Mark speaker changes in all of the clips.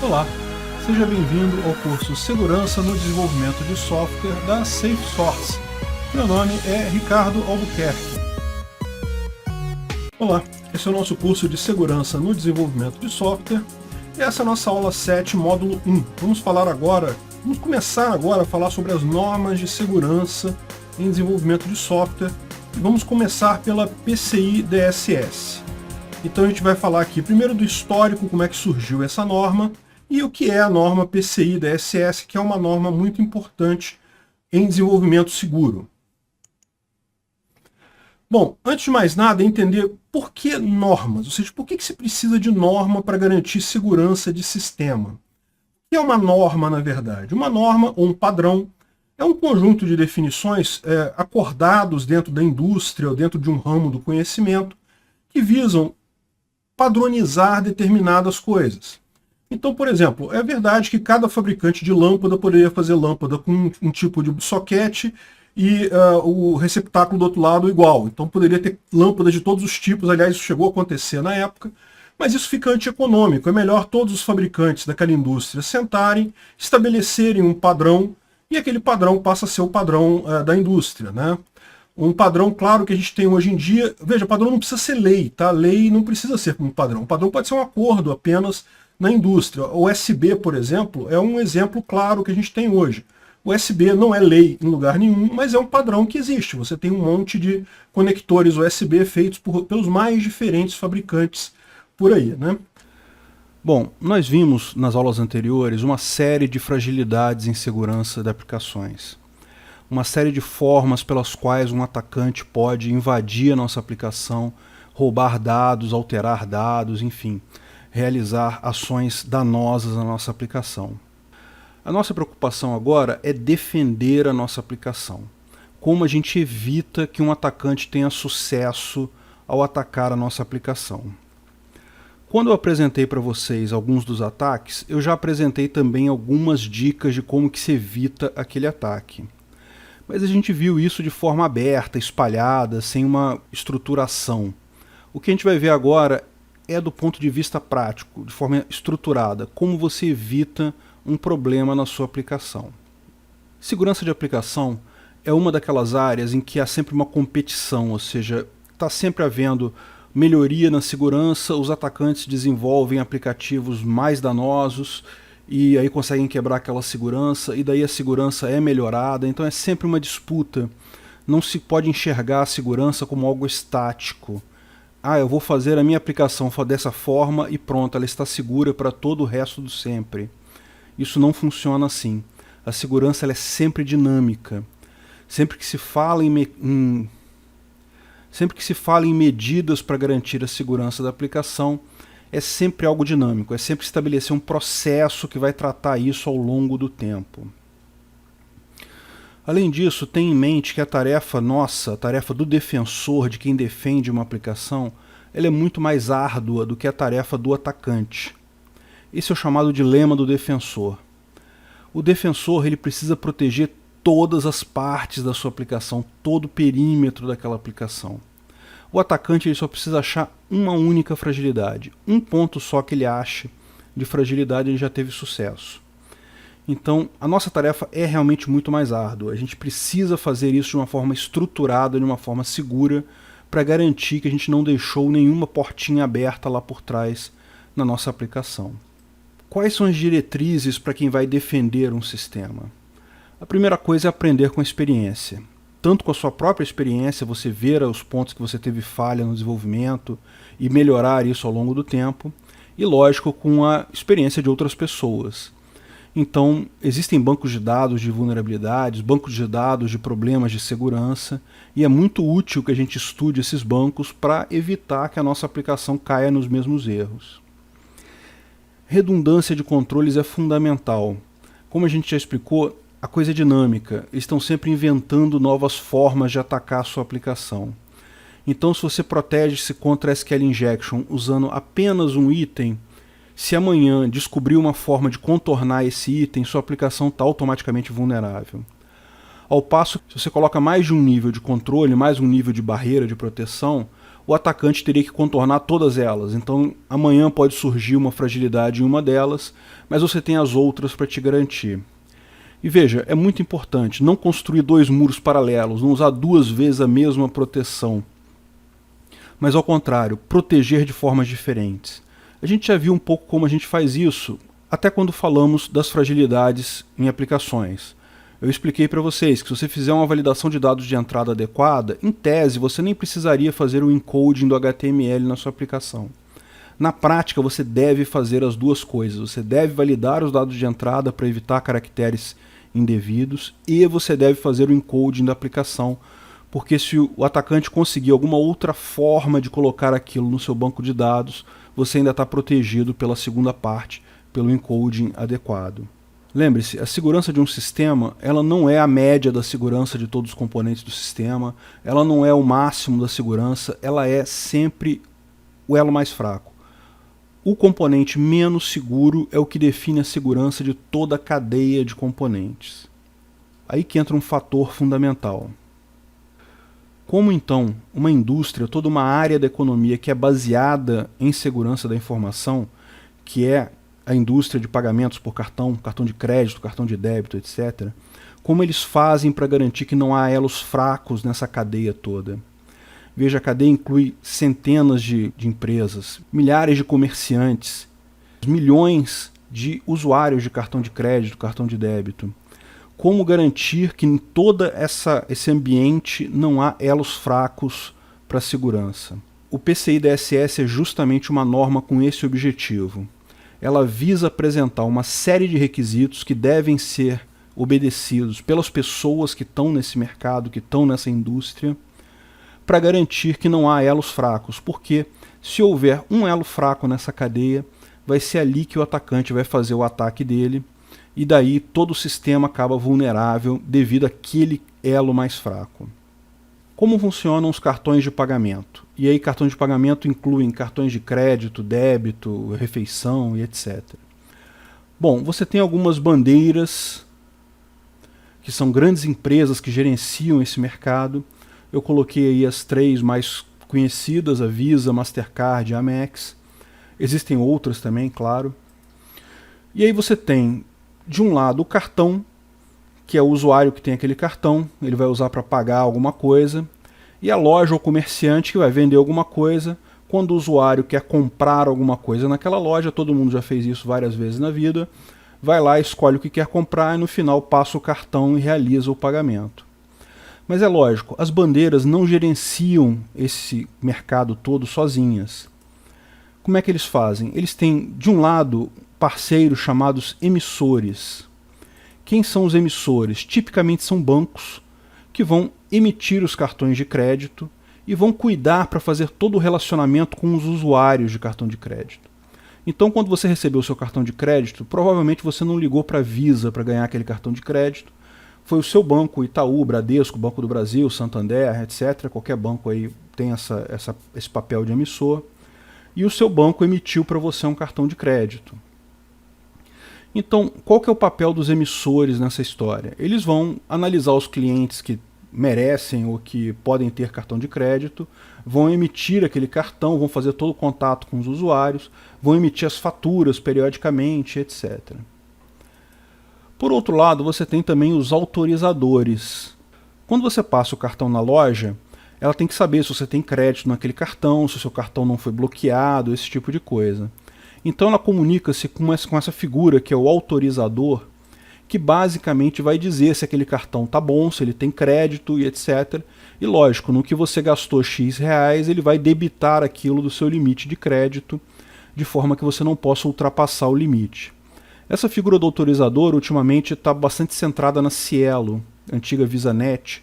Speaker 1: Olá, seja bem-vindo ao curso Segurança no Desenvolvimento de Software da SafeSource. Meu nome é Ricardo Albuquerque. Olá, esse é o nosso curso de Segurança no Desenvolvimento de Software e essa é a nossa aula 7, módulo 1. Vamos começar agora a falar sobre as normas de segurança em desenvolvimento de software e vamos começar pela PCI DSS. Então a gente vai falar aqui primeiro do histórico, como é que surgiu essa norma, e o que é a norma PCI DSS, que é uma norma muito importante em desenvolvimento seguro. Bom, antes de mais nada, entender por que normas, ou seja, por que se precisa de norma para garantir segurança de sistema. O que é uma norma, na verdade? Uma norma, ou um padrão, é um conjunto de definições acordados dentro da indústria ou dentro de um ramo do conhecimento que visam padronizar determinadas coisas. Então, por exemplo, é verdade que cada fabricante de lâmpada poderia fazer lâmpada com um tipo de soquete e o receptáculo do outro lado igual. Então poderia ter lâmpadas de todos os tipos, aliás, isso chegou a acontecer na época, mas isso fica antieconômico. É melhor todos os fabricantes daquela indústria sentarem, estabelecerem um padrão, e aquele padrão passa a ser o padrão da indústria, né? Um padrão, claro, que a gente tem hoje em dia, veja, padrão não precisa ser lei, tá? Lei não precisa ser um padrão. O padrão pode ser um acordo apenas na indústria. O USB, por exemplo, é um exemplo claro que a gente tem hoje. O USB não é lei em lugar nenhum, mas é um padrão que existe. Você tem um monte de conectores USB feitos pelos mais diferentes fabricantes por aí, né?
Speaker 2: Bom, nós vimos nas aulas anteriores uma série de fragilidades em segurança de aplicações. Uma série de formas pelas quais um atacante pode invadir a nossa aplicação, roubar dados, alterar dados, enfim, realizar ações danosas na nossa aplicação. A nossa preocupação agora é defender a nossa aplicação. Como a gente evita que um atacante tenha sucesso ao atacar a nossa aplicação. Quando eu apresentei para vocês alguns dos ataques, eu já apresentei também algumas dicas de como que se evita aquele ataque. Mas a gente viu isso de forma aberta, espalhada, sem uma estruturação. O que a gente vai ver agora é do ponto de vista prático, de forma estruturada, como você evita um problema na sua aplicação. Segurança de aplicação é uma daquelas áreas em que há sempre uma competição, ou seja, está sempre havendo melhoria na segurança, os atacantes desenvolvem aplicativos mais danosos e aí conseguem quebrar aquela segurança, e daí a segurança é melhorada, então é sempre uma disputa. Não se pode enxergar a segurança como algo estático. Eu vou fazer a minha aplicação dessa forma e pronto, ela está segura para todo o resto do sempre. Isso não funciona assim. A segurança ela é sempre dinâmica. Sempre que se fala em medidas para garantir a segurança da aplicação, é sempre algo dinâmico, é sempre estabelecer um processo que vai tratar isso ao longo do tempo. Além disso, tenha em mente que a tarefa nossa, a tarefa do defensor, de quem defende uma aplicação, ela é muito mais árdua do que a tarefa do atacante. Esse é o chamado dilema do defensor. O defensor ele precisa proteger todas as partes da sua aplicação, todo o perímetro daquela aplicação. O atacante ele só precisa achar uma única fragilidade. Um ponto só que ele ache de fragilidade ele já teve sucesso. Então, a nossa tarefa é realmente muito mais árdua. A gente precisa fazer isso de uma forma estruturada, de uma forma segura, para garantir que a gente não deixou nenhuma portinha aberta lá por trás na nossa aplicação. Quais são as diretrizes para quem vai defender um sistema? A primeira coisa é aprender com a experiência. Tanto com a sua própria experiência, você ver os pontos que você teve falha no desenvolvimento e melhorar isso ao longo do tempo, e lógico, com a experiência de outras pessoas. Então, existem bancos de dados de vulnerabilidades, bancos de dados de problemas de segurança, e é muito útil que a gente estude esses bancos para evitar que a nossa aplicação caia nos mesmos erros. Redundância de controles é fundamental. Como a gente já explicou, a coisa é dinâmica, eles estão sempre inventando novas formas de atacar a sua aplicação. Então, se você protege-se contra SQL Injection usando apenas um item, se amanhã descobrir uma forma de contornar esse item, sua aplicação está automaticamente vulnerável. Ao passo que se você coloca mais de um nível de controle, mais um nível de barreira de proteção, o atacante teria que contornar todas elas. Então amanhã pode surgir uma fragilidade em uma delas, mas você tem as outras para te garantir. E veja, é muito importante não construir dois muros paralelos, não usar duas vezes a mesma proteção, mas ao contrário, proteger de formas diferentes. A gente já viu um pouco como a gente faz isso, até quando falamos das fragilidades em aplicações. Eu expliquei para vocês que se você fizer uma validação de dados de entrada adequada, em tese você nem precisaria fazer o encoding do HTML na sua aplicação. Na prática você deve fazer as duas coisas, você deve validar os dados de entrada para evitar caracteres indevidos e você deve fazer o encoding da aplicação, porque se o atacante conseguir alguma outra forma de colocar aquilo no seu banco de dados, você ainda está protegido pela segunda parte, pelo encoding adequado. Lembre-se, a segurança de um sistema, ela não é a média da segurança de todos os componentes do sistema, ela não é o máximo da segurança, ela é sempre o elo mais fraco. O componente menos seguro é o que define a segurança de toda a cadeia de componentes. Aí que entra um fator fundamental. Como então uma indústria, toda uma área da economia que é baseada em segurança da informação, que é a indústria de pagamentos por cartão, cartão de crédito, cartão de débito, etc., como eles fazem para garantir que não há elos fracos nessa cadeia toda? Veja, a cadeia inclui centenas de empresas, milhares de comerciantes, milhões de usuários de cartão de crédito, cartão de débito. Como garantir que em todo esse ambiente não há elos fracos para a segurança? O PCI DSS é justamente uma norma com esse objetivo. Ela visa apresentar uma série de requisitos que devem ser obedecidos pelas pessoas que estão nesse mercado, que estão nessa indústria, para garantir que não há elos fracos, porque se houver um elo fraco nessa cadeia, vai ser ali que o atacante vai fazer o ataque dele, e daí todo o sistema acaba vulnerável devido àquele elo mais fraco. Como funcionam os cartões de pagamento? E aí cartões de pagamento incluem cartões de crédito, débito, refeição e etc. Bom, você tem algumas bandeiras, que são grandes empresas que gerenciam esse mercado. Eu coloquei aí as três mais conhecidas, a Visa, Mastercard e a Amex. Existem outras também, claro. E aí você tem, de um lado, o cartão, que é o usuário que tem aquele cartão, ele vai usar para pagar alguma coisa, e a loja ou comerciante que vai vender alguma coisa. Quando o usuário quer comprar alguma coisa naquela loja, todo mundo já fez isso várias vezes na vida, vai lá, escolhe o que quer comprar e no final passa o cartão e realiza o pagamento. Mas é lógico, as bandeiras não gerenciam esse mercado todo sozinhas. Como é que eles fazem? Eles têm, de um lado, parceiros chamados emissores. Quem são os emissores? Tipicamente são bancos que vão emitir os cartões de crédito e vão cuidar para fazer todo o relacionamento com os usuários de cartão de crédito. Então, quando você recebeu o seu cartão de crédito, provavelmente você não ligou para a Visa para ganhar aquele cartão de crédito. Foi o seu banco, Itaú, Bradesco, Banco do Brasil, Santander, etc. Qualquer banco aí tem esse papel de emissor. E o seu banco emitiu para você um cartão de crédito. Então, qual que é o papel dos emissores nessa história? Eles vão analisar os clientes que merecem ou que podem ter cartão de crédito, vão emitir aquele cartão, vão fazer todo o contato com os usuários, vão emitir as faturas periodicamente, etc. Por outro lado, você tem também os autorizadores. Quando você passa o cartão na loja, ela tem que saber se você tem crédito naquele cartão, se o seu cartão não foi bloqueado, esse tipo de coisa. Então ela comunica-se com essa figura que é o autorizador, que basicamente vai dizer se aquele cartão está bom, se ele tem crédito e etc. E lógico, no que você gastou X reais, ele vai debitar aquilo do seu limite de crédito, de forma que você não possa ultrapassar o limite. Essa figura do autorizador ultimamente está bastante centrada na Cielo, antiga VisaNet,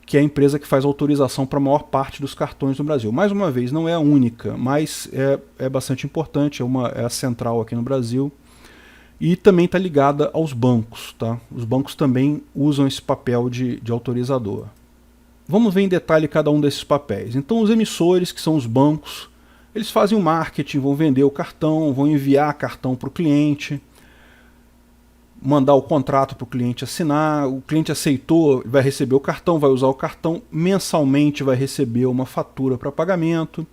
Speaker 2: que é a empresa que faz autorização para a maior parte dos cartões no Brasil. Mais uma vez, não é a única, mas é bastante importante, é a central aqui no Brasil. E também está ligada aos bancos. Tá? Os bancos também usam esse papel de autorizador. Vamos ver em detalhe cada um desses papéis. Então os emissores, que são os bancos, eles fazem o marketing, vão vender o cartão, vão enviar cartão para o cliente. mandar o contrato para o cliente assinar, o cliente aceitou, vai receber o cartão, vai usar o cartão, mensalmente vai receber uma fatura para pagamento.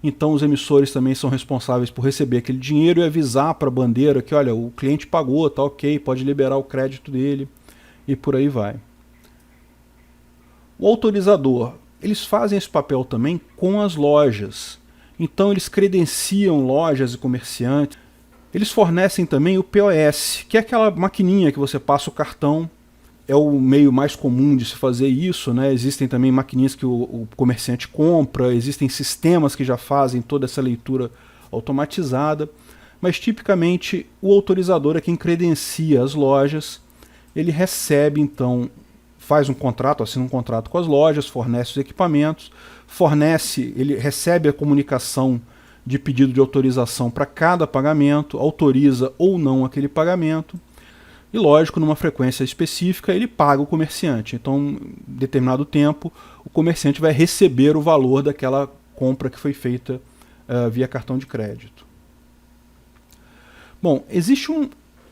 Speaker 2: Então os emissores também são responsáveis por receber aquele dinheiro e avisar para a bandeira que, olha, o cliente pagou, tá ok, pode liberar o crédito dele e por aí vai. O autorizador, eles fazem esse papel também com as lojas. Então eles credenciam lojas e comerciantes. Eles fornecem também o POS, que é aquela maquininha que você passa o cartão. É o meio mais comum de se fazer isso, né? Existem também maquininhas que o comerciante compra, existem sistemas que já fazem toda essa leitura automatizada, mas tipicamente o autorizador é quem credencia as lojas, ele recebe então, faz um contrato, assina um contrato com as lojas, fornece os equipamentos, ele recebe a comunicação de pedido de autorização para cada pagamento, autoriza ou não aquele pagamento, e lógico, numa frequência específica, ele paga o comerciante. Então, em determinado tempo, o comerciante vai receber o valor daquela compra que foi feita via cartão de crédito. Bom, existe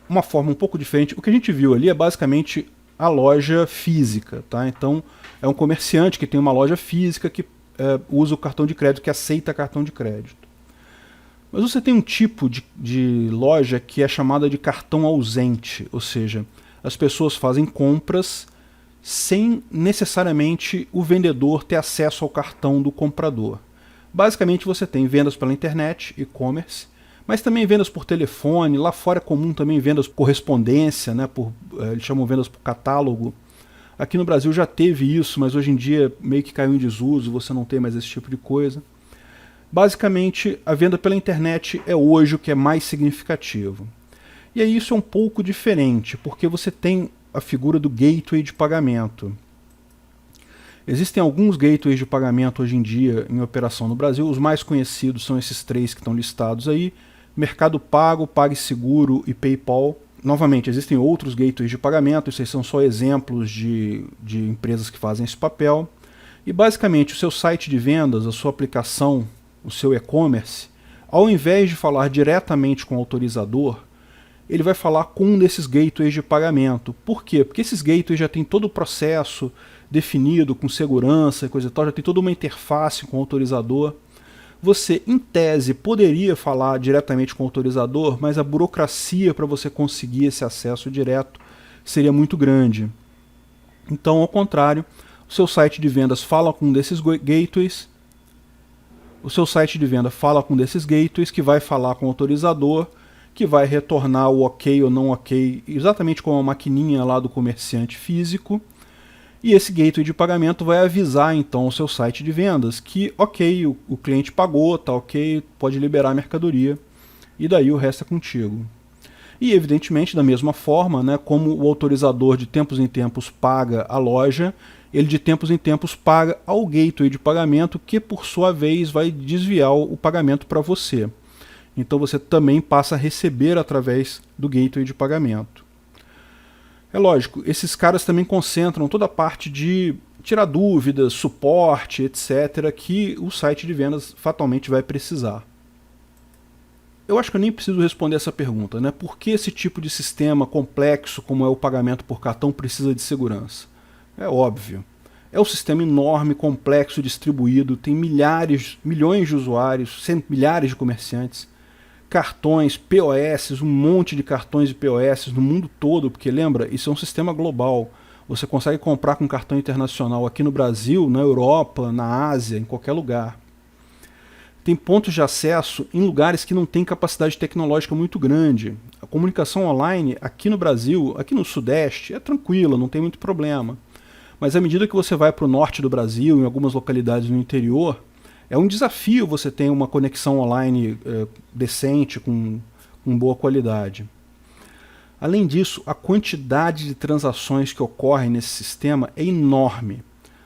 Speaker 2: uma forma um pouco diferente. O que a gente viu ali é basicamente a loja física, tá? Então, é um comerciante que tem uma loja física que usa o cartão de crédito, que aceita cartão de crédito. Mas você tem um tipo de loja que é chamada de cartão ausente, ou seja, as pessoas fazem compras sem necessariamente o vendedor ter acesso ao cartão do comprador. Basicamente você tem vendas pela internet, e-commerce, mas também vendas por telefone, lá fora é comum também vendas por correspondência, né, eles chamam vendas por catálogo. Aqui no Brasil já teve isso, mas hoje em dia meio que caiu em desuso, você não tem mais esse tipo de coisa. Basicamente, a venda pela internet é hoje o que é mais significativo. E aí isso é um pouco diferente, porque você tem a figura do gateway de pagamento. Existem alguns gateways de pagamento hoje em dia em operação no Brasil. Os mais conhecidos são esses 3 que estão listados aí: Mercado Pago, PagSeguro e PayPal. Novamente, existem outros gateways de pagamento, esses são só exemplos de empresas que fazem esse papel. E basicamente o seu site de vendas, a sua aplicação, o seu e-commerce, ao invés de falar diretamente com o autorizador, ele vai falar com um desses gateways de pagamento. Por quê? Porque esses gateways já tem todo o processo definido, com segurança e coisa e tal, já tem toda uma interface com o autorizador. Você, em tese, poderia falar diretamente com o autorizador, mas a burocracia para você conseguir esse acesso direto seria muito grande. Então, ao contrário, o seu site de vendas fala com um desses gateways, que vai falar com o autorizador, que vai retornar o ok ou não ok, exatamente como a maquininha lá do comerciante físico, e esse gateway de pagamento vai avisar então o seu site de vendas que ok, o cliente pagou, tá ok, pode liberar a mercadoria, e daí o resto é contigo. E evidentemente, da mesma forma, né, como o autorizador de tempos em tempos paga a loja, ele de tempos em tempos paga ao gateway de pagamento, que por sua vez vai desviar o pagamento para você. Então você também passa a receber através do gateway de pagamento. É lógico, esses caras também concentram toda a parte de tirar dúvidas, suporte, etc., que o site de vendas fatalmente vai precisar. Eu acho que eu nem preciso responder essa pergunta, né? Por que esse tipo de sistema complexo, como é o pagamento por cartão, precisa de segurança? É óbvio. É um sistema enorme, complexo, distribuído, tem milhões de usuários, milhares de comerciantes, cartões, POS, um monte de cartões e POS no mundo todo, porque lembra, isso é um sistema global. Você consegue comprar com cartão internacional aqui no Brasil, na Europa, na Ásia, em qualquer lugar. Tem pontos de acesso em lugares que não têm capacidade tecnológica muito grande. A comunicação online aqui no Brasil, aqui no Sudeste, é tranquila, não tem muito problema. Mas à medida que você vai para o norte do Brasil, em algumas localidades no interior, é um desafio você ter uma conexão online decente, com boa qualidade. Além disso, a quantidade de transações que ocorrem nesse sistema é enorme.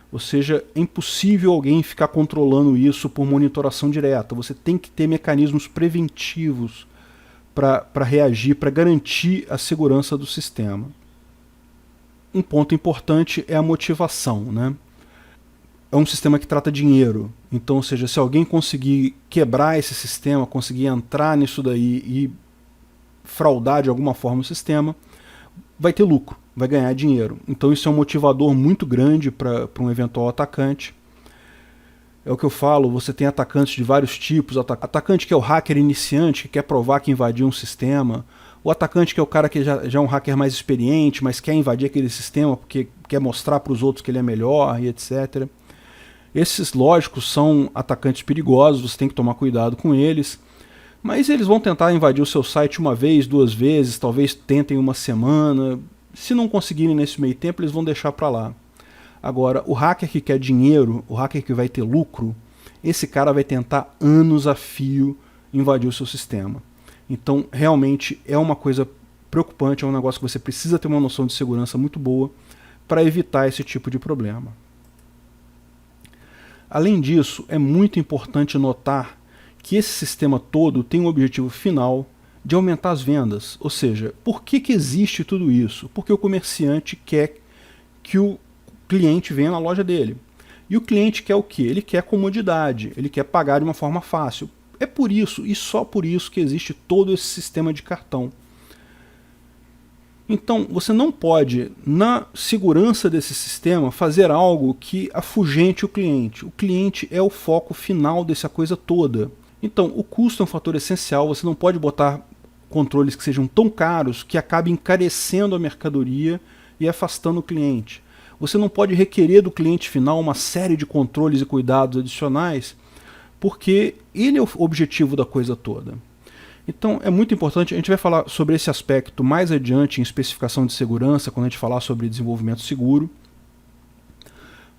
Speaker 2: Ou seja, é impossível alguém ficar controlando isso por monitoração direta. Você tem que ter mecanismos preventivos para reagir, para garantir a segurança do sistema. Um ponto importante é a motivação, né? É um sistema que trata dinheiro. Então, ou seja, se alguém conseguir quebrar esse sistema, conseguir entrar nisso daí e fraudar de alguma forma o sistema, vai ter lucro, vai ganhar dinheiro. Então isso é um motivador muito grande para um eventual atacante. É o que eu falo, você tem atacantes de vários tipos, atacante que é o hacker iniciante, que quer provar que invadiu um sistema, o atacante que é o cara que já é um hacker mais experiente, mas quer invadir aquele sistema porque quer mostrar para os outros que ele é melhor e etc. Esses, lógicos, são atacantes perigosos, você tem que tomar cuidado com eles, mas eles vão tentar invadir o seu site uma vez, duas vezes, talvez tentem uma semana. Se não conseguirem nesse meio tempo, eles vão deixar para lá. Agora, o hacker que quer dinheiro, o hacker que vai ter lucro, esse cara vai tentar anos a fio invadir o seu sistema. Então, realmente é uma coisa preocupante, é um negócio que você precisa ter uma noção de segurança muito boa para evitar esse tipo de problema. Além disso, é muito importante notar que esse sistema todo tem um objetivo final de aumentar as vendas. Ou seja, por que existe tudo isso? Porque o comerciante quer que o cliente venha na loja dele. E o cliente quer o quê? Ele quer comodidade, ele quer pagar de uma forma fácil. É por isso, e só por isso, que existe todo esse sistema de cartão. Então, você não pode, na segurança desse sistema, fazer algo que afugente o cliente. O cliente é o foco final dessa coisa toda. Então, o custo é um fator essencial, você não pode botar controles que sejam tão caros que acabem encarecendo a mercadoria e afastando o cliente. Você não pode requerer do cliente final uma série de controles e cuidados adicionais, porque ele é o objetivo da coisa toda. Então é muito importante, a gente vai falar sobre esse aspecto mais adiante em especificação de segurança, quando a gente falar sobre desenvolvimento seguro.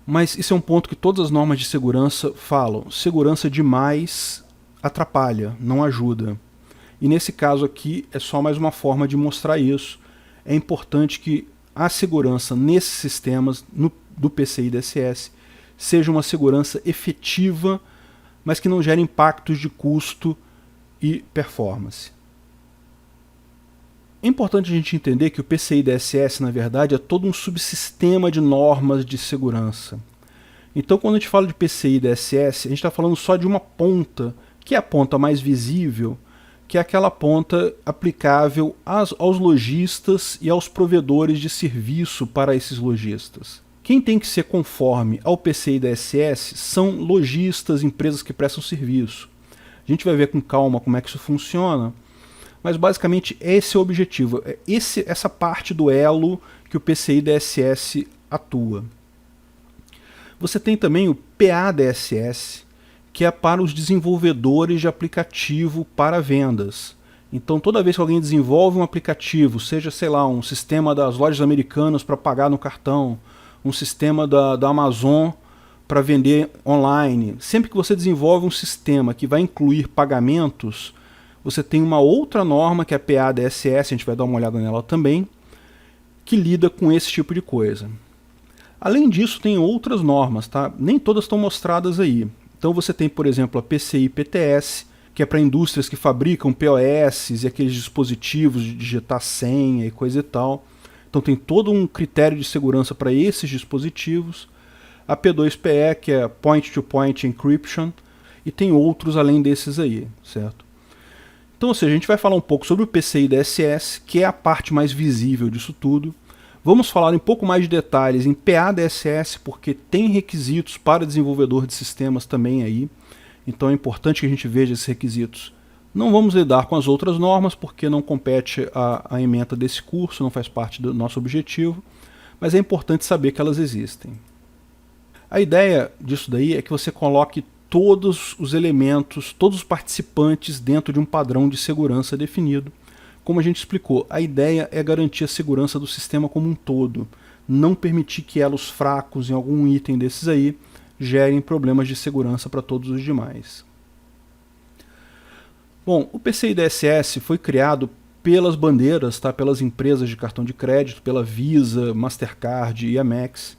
Speaker 2: Mas isso é um ponto que todas as normas de segurança falam. Segurança demais atrapalha, não ajuda. E nesse caso aqui é só mais uma forma de mostrar isso. É importante que a segurança nesses sistemas, do PCI DSS, seja uma segurança efetiva, mas que não gere impactos de custo e performance. É importante a gente entender que o PCI DSS, na verdade, é todo um subsistema de normas de segurança. Então, quando a gente fala de PCI DSS, a gente está falando só de uma ponta, que é a ponta mais visível, que é aquela ponta aplicável aos lojistas e aos provedores de serviço para esses lojistas. Quem tem que ser conforme ao PCI DSS são lojistas, empresas que prestam serviço. A gente vai ver com calma como é que isso funciona, mas basicamente esse é o objetivo, é essa parte do elo que o PCI DSS atua. Você tem também o PADSS, que é para os desenvolvedores de aplicativo para vendas. Então toda vez que alguém desenvolve um aplicativo, seja, sei lá, um sistema das lojas americanas para pagar no cartão, um sistema da Amazon para vender online, sempre que você desenvolve um sistema que vai incluir pagamentos, você tem uma outra norma, que é a PADSS, a gente vai dar uma olhada nela também, que lida com esse tipo de coisa. Além disso, tem outras normas, tá? Nem todas estão mostradas aí. Então você tem, por exemplo, a PCI-PTS, que é para indústrias que fabricam POS e aqueles dispositivos de digitar senha e coisa e tal. Então tem todo um critério de segurança para esses dispositivos. A P2PE, que é Point-to-Point Encryption, e tem outros além desses aí, certo? Então, ou seja, a gente vai falar um pouco sobre o PCI DSS, que é a parte mais visível disso tudo. Vamos falar um pouco mais de detalhes em PADSS, porque tem requisitos para desenvolvedor de sistemas também aí. Então é importante que a gente veja esses requisitos. Não vamos lidar com as outras normas, porque não compete a ementa desse curso, não faz parte do nosso objetivo, mas é importante saber que elas existem. A ideia disso daí é que você coloque todos os elementos, todos os participantes dentro de um padrão de segurança definido. Como a gente explicou, a ideia é garantir a segurança do sistema como um todo, não permitir que elos fracos em algum item desses aí gerem problemas de segurança para todos os demais. Bom, o PCI DSS foi criado pelas bandeiras, tá? Pelas empresas de cartão de crédito, pela Visa, Mastercard e Amex.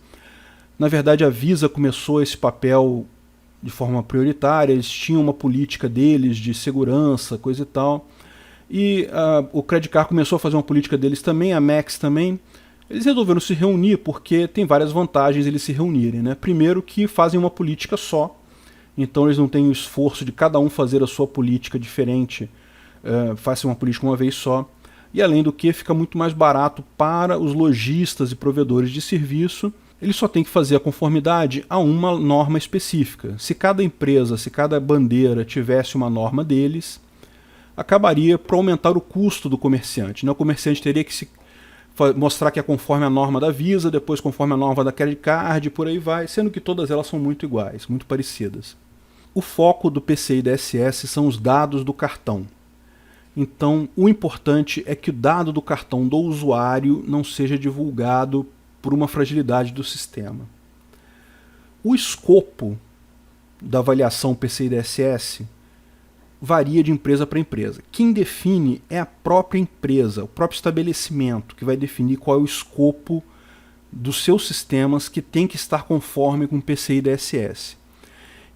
Speaker 2: Na verdade, a Visa começou esse papel de forma prioritária, eles tinham uma política deles de segurança, coisa e tal. E o Credit Card começou a fazer uma política deles também, a Amex também. Eles resolveram se reunir porque tem várias vantagens eles se reunirem, né? Primeiro que fazem uma política só, então eles não têm o esforço de cada um fazer a sua política diferente, fazem uma política uma vez só. e além do que fica muito mais barato para os lojistas e provedores de serviço. Ele só tem que fazer a conformidade a uma norma específica. Se cada empresa, se cada bandeira tivesse uma norma deles, acabaria por aumentar o custo do comerciante, né? O comerciante teria que mostrar que é conforme a norma da Visa, depois conforme a norma da Credit Card, por aí vai, sendo que todas elas são muito iguais, muito parecidas. O foco do PCI DSS são os dados do cartão. Então, o importante é que o dado do cartão do usuário não seja divulgado por uma fragilidade do sistema. O escopo da avaliação PCI DSS varia de empresa para empresa. Quem define é a própria empresa, o próprio estabelecimento, que vai definir qual é o escopo dos seus sistemas que tem que estar conforme com o PCI DSS.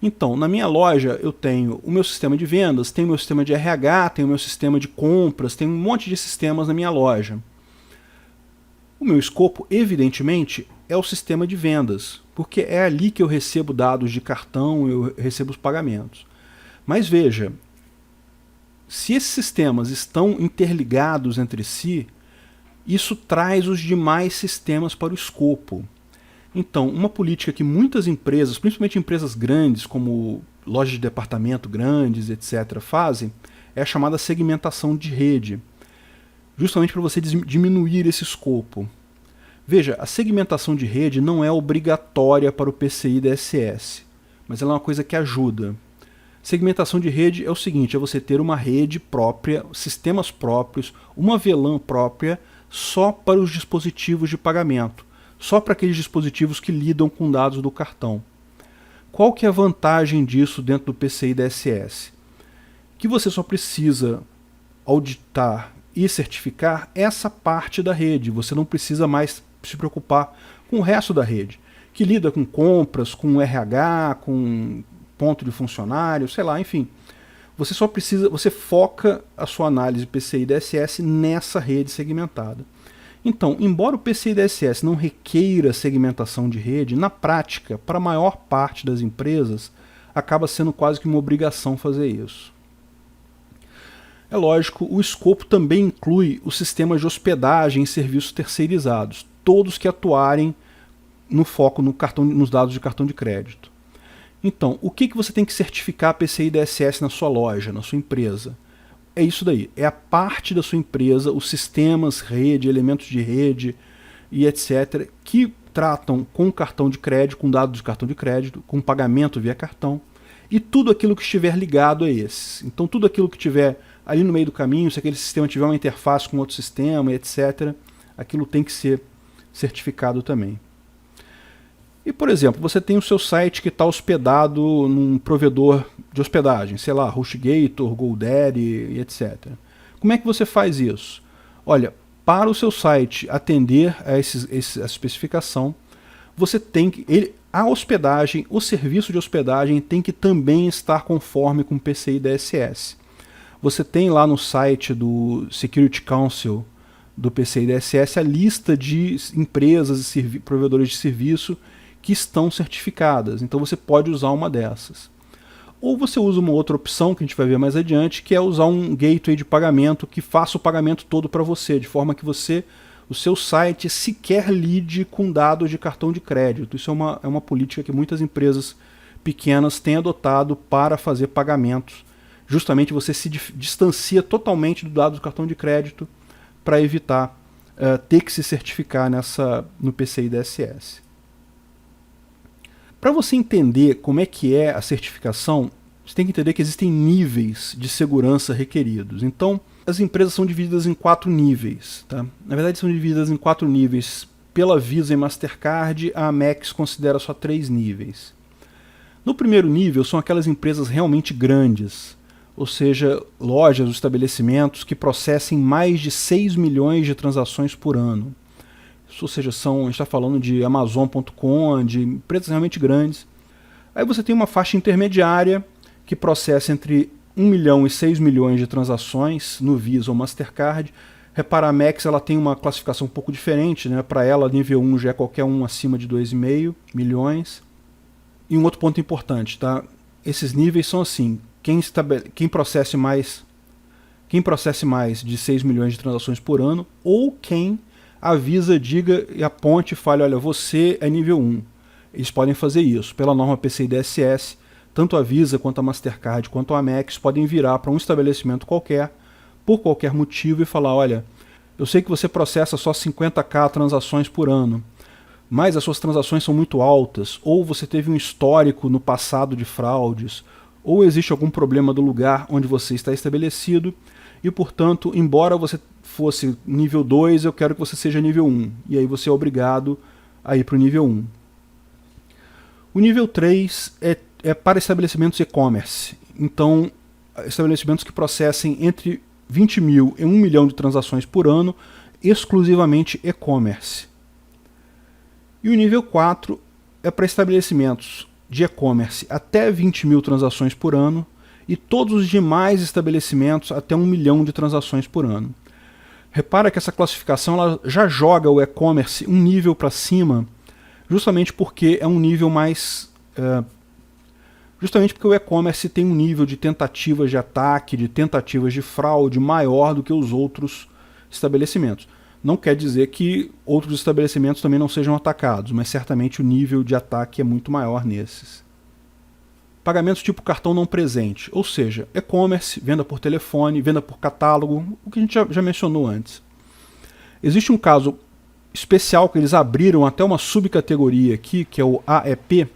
Speaker 2: Então, na minha loja eu tenho o meu sistema de vendas, tenho o meu sistema de RH, tenho o meu sistema de compras, tenho um monte de sistemas na minha loja. O meu escopo, evidentemente, é o sistema de vendas, porque é ali que eu recebo dados de cartão, eu recebo os pagamentos. Mas veja, se esses sistemas estão interligados entre si, isso traz os demais sistemas para o escopo. Então, uma política que muitas empresas, principalmente empresas grandes, como lojas de departamento grandes, etc., fazem, é a chamada segmentação de rede, justamente para você diminuir esse escopo. Veja, a segmentação de rede não é obrigatória para o PCI DSS, mas ela é uma coisa que ajuda. Segmentação de rede é o seguinte, é você ter uma rede própria, sistemas próprios, uma VLAN própria, só para os dispositivos de pagamento, só para aqueles dispositivos que lidam com dados do cartão. Qual que é a vantagem disso dentro do PCI DSS? Que você só precisa auditar e certificar essa parte da rede, você não precisa mais se preocupar com o resto da rede, que lida com compras, com RH, com ponto de funcionário, sei lá, enfim. Você só precisa, você foca a sua análise PCI DSS nessa rede segmentada. Então, embora o PCI DSS não requeira segmentação de rede, na prática, para a maior parte das empresas, acaba sendo quase que uma obrigação fazer isso. É lógico, o escopo também inclui os sistemas de hospedagem e serviços terceirizados, todos que atuarem no foco nos dados de cartão de crédito. Então, o que você tem que certificar PCI DSS na sua loja, na sua empresa? É isso daí, é a parte da sua empresa, os sistemas, rede, elementos de rede e etc., que tratam com cartão de crédito, com dados de cartão de crédito, com pagamento via cartão, e tudo aquilo que estiver ligado a esses. Então, tudo aquilo que estiver ali no meio do caminho, se aquele sistema tiver uma interface com outro sistema, etc., aquilo tem que ser certificado também. E, por exemplo, você tem o seu site que está hospedado num provedor de hospedagem, sei lá, HostGator, GoDaddy, etc. Como é que você faz isso? Olha, para o seu site atender a essa especificação, você tem que... a hospedagem, o serviço de hospedagem tem que também estar conforme com o PCI DSS. Você tem lá no site do Security Council do PCI DSS a lista de empresas e provedores de serviço que estão certificadas, então você pode usar uma dessas. Ou você usa uma outra opção, que a gente vai ver mais adiante, que é usar um gateway de pagamento que faça o pagamento todo para você, de forma que o seu site sequer lide com dados de cartão de crédito. Isso é uma política que muitas empresas pequenas têm adotado para fazer pagamentos. Justamente você se distancia totalmente do dado do cartão de crédito para evitar ter que se certificar no PCI DSS. Para você entender como é que é a certificação, você tem que entender que existem níveis de segurança requeridos. Então, as empresas são divididas em 4 níveis. Tá? Na verdade, são divididas em 4 níveis. Pela Visa e Mastercard, a Amex considera só 3 níveis. No primeiro nível, são aquelas empresas realmente grandes, ou seja, lojas ou estabelecimentos que processem mais de 6 milhões de transações por ano. Ou seja, a gente está falando de Amazon.com, de empresas realmente grandes. Aí você tem uma faixa intermediária que processa entre 1 milhão e 6 milhões de transações no Visa ou Mastercard. Repara, a Amex ela tem uma classificação um pouco diferente, né? Para ela, nível 1 já é qualquer um acima de 2,5 milhões. E um outro ponto importante, tá? Esses níveis são assim, quem processe mais quem processe mais de 6 milhões de transações por ano, ou quem avisa, diga e aponte e fale, olha, você é nível 1. Eles podem fazer isso. Pela norma PCI DSS, tanto a Visa, quanto a Mastercard, quanto a Amex podem virar para um estabelecimento qualquer, por qualquer motivo, e falar, olha, eu sei que você processa só 50.000 transações por ano, mas as suas transações são muito altas, ou você teve um histórico no passado de fraudes, ou existe algum problema do lugar onde você está estabelecido, e, portanto, embora você fosse nível 2, eu quero que você seja nível 1. E aí você é obrigado a ir para o nível 1. O nível 3 é para estabelecimentos e-commerce. Então, estabelecimentos que processem entre 20 mil e 1 milhão de transações por ano, exclusivamente e-commerce. E o nível 4 é para estabelecimentos de e-commerce até 20 mil transações por ano e todos os demais estabelecimentos até 1 milhão de transações por ano. Repara que essa classificação ela já joga o e-commerce um nível para cima, justamente porque é um nível mais... justamente porque o e-commerce tem um nível de tentativas de ataque, de tentativas de fraude maior do que os outros estabelecimentos. Não quer dizer que outros estabelecimentos também não sejam atacados, mas certamente o nível de ataque é muito maior nesses. Pagamentos tipo cartão não presente, ou seja, e-commerce, venda por telefone, venda por catálogo, o que a gente já mencionou antes. Existe um caso especial que eles abriram até uma subcategoria aqui, que é o AEP,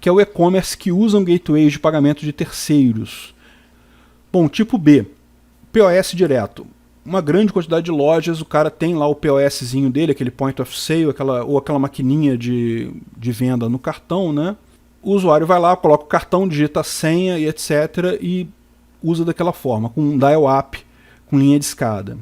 Speaker 2: que é o e-commerce que usam gateways de pagamento de terceiros. Bom, tipo B, POS direto. Uma grande quantidade de lojas, o cara tem lá o POSzinho dele, aquele point of sale, ou aquela maquininha de venda no cartão, né? O usuário vai lá, coloca o cartão, digita a senha e etc. e usa daquela forma, com um dial-up, com linha de escada.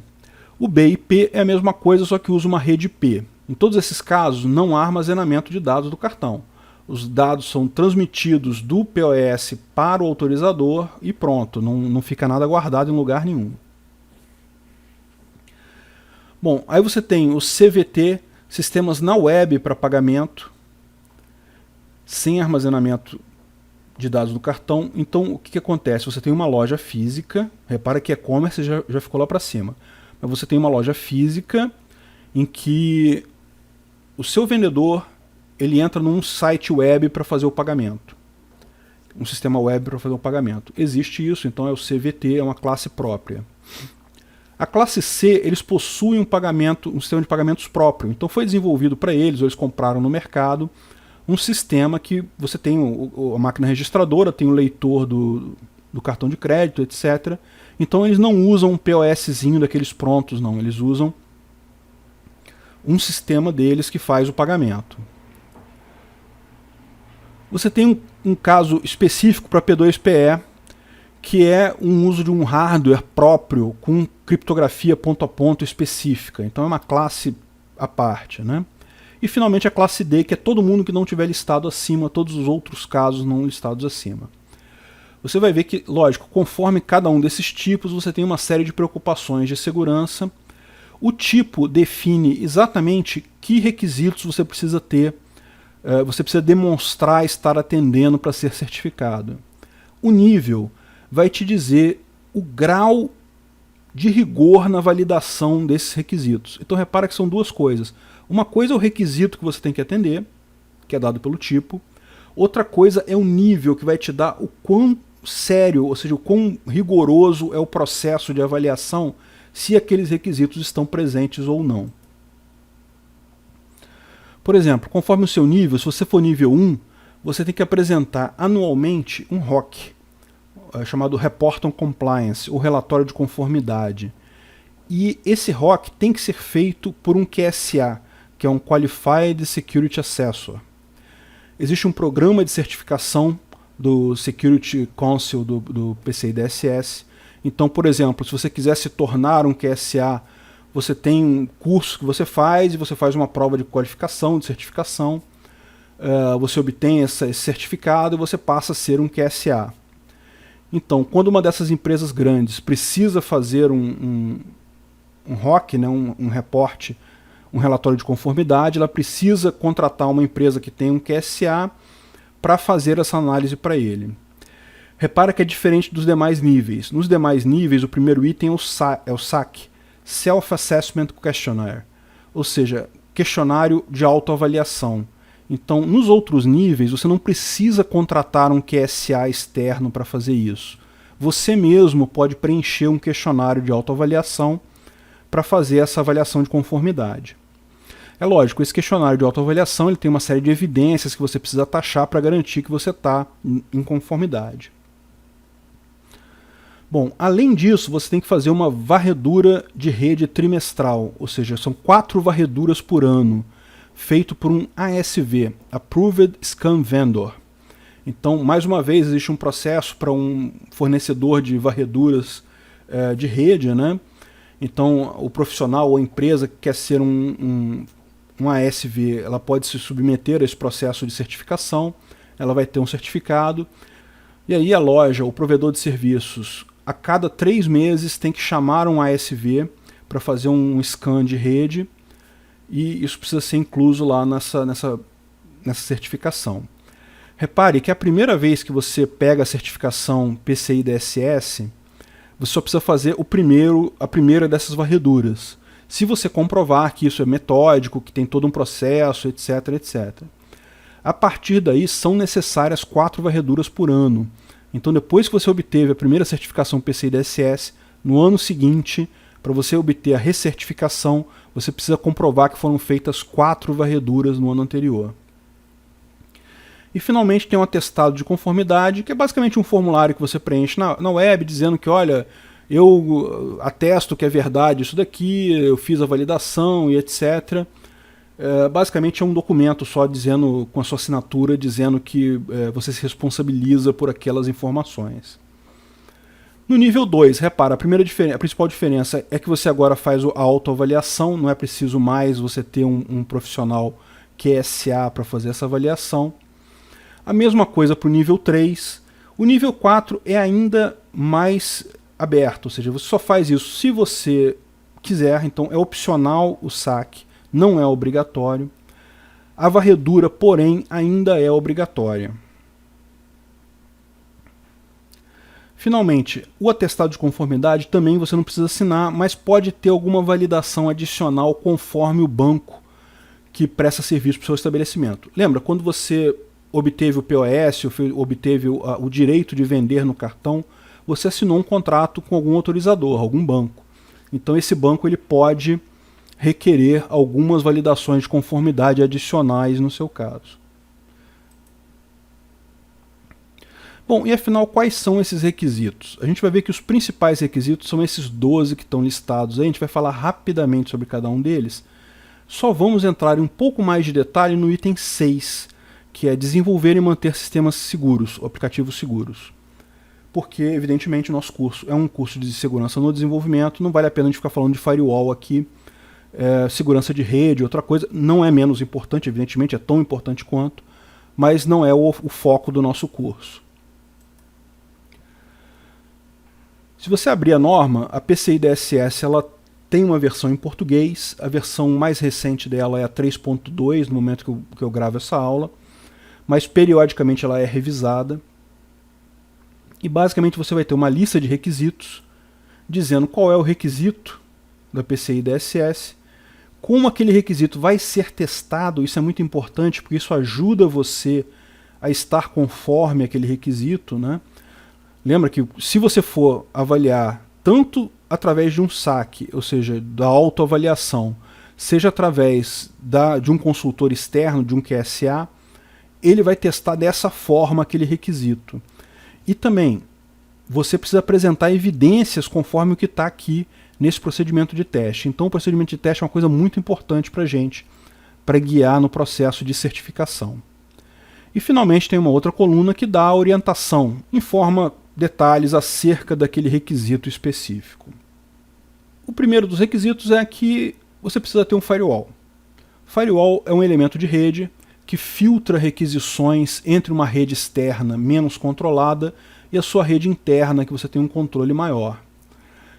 Speaker 2: O BIP é a mesma coisa, só que usa uma rede IP. Em todos esses casos, não há armazenamento de dados do cartão. Os dados são transmitidos do POS para o autorizador e pronto, não fica nada guardado em lugar nenhum. Bom, aí você tem o CVT, sistemas na web para pagamento, sem armazenamento de dados do cartão. Então, o que acontece? Você tem uma loja física, repara que e-commerce já ficou lá para cima, mas você tem uma loja física em que o seu vendedor ele entra num site web para fazer o pagamento, um sistema web para fazer o pagamento. Existe isso, então é o CVT, é uma classe própria. A classe C, eles possuem um sistema de pagamentos próprio, então foi desenvolvido para eles, ou eles compraram no mercado, um sistema que você tem a máquina registradora, tem o leitor do cartão de crédito, etc. Então eles não usam um POSzinho daqueles prontos, não, eles usam um sistema deles que faz o pagamento. Você tem um caso específico para P2PE, que é um uso de um hardware próprio com criptografia ponto a ponto específica. Então é uma classe à parte, né? E finalmente a classe D, que é todo mundo que não tiver listado acima, todos os outros casos não listados acima. Você vai ver que, lógico, conforme cada um desses tipos, você tem uma série de preocupações de segurança. O tipo define exatamente que requisitos você precisa ter, você precisa demonstrar estar atendendo para ser certificado. O nível vai te dizer o grau de rigor na validação desses requisitos. Então repara que são duas coisas. Uma coisa é o requisito que você tem que atender, que é dado pelo tipo. Outra coisa é o nível, que vai te dar o quão sério, ou seja, o quão rigoroso é o processo de avaliação, se aqueles requisitos estão presentes ou não. Por exemplo, conforme o seu nível, se você for nível 1, você tem que apresentar anualmente um ROC, chamado Report on Compliance, ou Relatório de Conformidade. E esse ROC tem que ser feito por um QSA, que é um Qualified Security Assessor. Existe um programa de certificação do Security Council do PCI DSS. Então, por exemplo, se você quiser se tornar um QSA, você tem um curso que você faz e você faz uma prova de qualificação, de certificação. Você obtém esse certificado e você passa a ser um QSA. Então, quando uma dessas empresas grandes precisa fazer um ROC, né, um reporte, um relatório de conformidade, ela precisa contratar uma empresa que tem um QSA para fazer essa análise para ele. Repara que é diferente dos demais níveis. Nos demais níveis, o primeiro item é o SAQ, Self-Assessment Questionnaire, ou seja, questionário de autoavaliação. Então, nos outros níveis, você não precisa contratar um QSA externo para fazer isso. Você mesmo pode preencher um questionário de autoavaliação para fazer essa avaliação de conformidade. É lógico, esse questionário de autoavaliação ele tem uma série de evidências que você precisa taxar para garantir que você está em conformidade. Bom, além disso, você tem que fazer uma varredura de rede trimestral, ou seja, são 4 varreduras por ano, feito por um ASV, Approved Scan Vendor. Então, mais uma vez, existe um processo para um fornecedor de varreduras de rede, né? Então, o profissional ou a empresa que quer ser um ASV, ela pode se submeter a esse processo de certificação, ela vai ter um certificado, e aí a loja, o provedor de serviços, a cada 3 meses tem que chamar um ASV para fazer um scan de rede, e isso precisa ser incluso lá nessa certificação. Repare que a primeira vez que você pega a certificação PCI DSS, você só precisa fazer a primeira dessas varreduras. Se você comprovar que isso é metódico, que tem todo um processo, etc, etc. A partir daí são necessárias 4 varreduras por ano. Então depois que você obteve a primeira certificação PCI DSS, no ano seguinte, para você obter a recertificação, você precisa comprovar que foram feitas 4 varreduras no ano anterior. E finalmente tem um atestado de conformidade, que é basicamente um formulário que você preenche na web, dizendo que, olha, eu atesto que é verdade isso daqui, eu fiz a validação e etc. Basicamente é um documento só dizendo, com a sua assinatura, dizendo que você se responsabiliza por aquelas informações. No nível 2, repara, a principal diferença é que você agora faz a autoavaliação, não é preciso mais você ter um profissional QSA para fazer essa avaliação. A mesma coisa para o nível 3. O nível 4 é ainda mais aberto, ou seja, você só faz isso se você quiser, então é opcional o SAQ, não é obrigatório. A varredura, porém, ainda é obrigatória. Finalmente, o atestado de conformidade também você não precisa assinar, mas pode ter alguma validação adicional conforme o banco que presta serviço para o seu estabelecimento. Lembra, quando você obteve o POS, obteve o direito de vender no cartão, você assinou um contrato com algum autorizador, algum banco. Então esse banco ele pode requerer algumas validações de conformidade adicionais no seu caso. Bom, e afinal, quais são esses requisitos? A gente vai ver que os principais requisitos são esses 12 que estão listados aí, a gente vai falar rapidamente sobre cada um deles. Só vamos entrar em um pouco mais de detalhe no item 6, que é desenvolver e manter sistemas seguros, aplicativos seguros. Porque, evidentemente, o nosso curso é um curso de segurança no desenvolvimento, não vale a pena a gente ficar falando de firewall aqui, segurança de rede, outra coisa, não é menos importante, evidentemente, é tão importante quanto, mas não é o foco do nosso curso. Se você abrir a norma, a PCI DSS ela tem uma versão em português, a versão mais recente dela é a 3.2, no momento que eu gravo essa aula, mas periodicamente ela é revisada. E basicamente você vai ter uma lista de requisitos, dizendo qual é o requisito da PCI DSS, como aquele requisito vai ser testado, isso é muito importante, porque isso ajuda você a estar conforme aquele requisito, né? Lembra que se você for avaliar tanto através de um SAQ, ou seja, da autoavaliação, seja através de um consultor externo, de um QSA, ele vai testar dessa forma aquele requisito. E também, você precisa apresentar evidências conforme o que está aqui nesse procedimento de teste. Então o procedimento de teste é uma coisa muito importante para a gente, para guiar no processo de certificação. E finalmente tem uma outra coluna que dá a orientação, informa detalhes acerca daquele requisito específico. O primeiro dos requisitos é que você precisa ter um firewall. Firewall é um elemento de rede que filtra requisições entre uma rede externa menos controlada e a sua rede interna, que você tem um controle maior.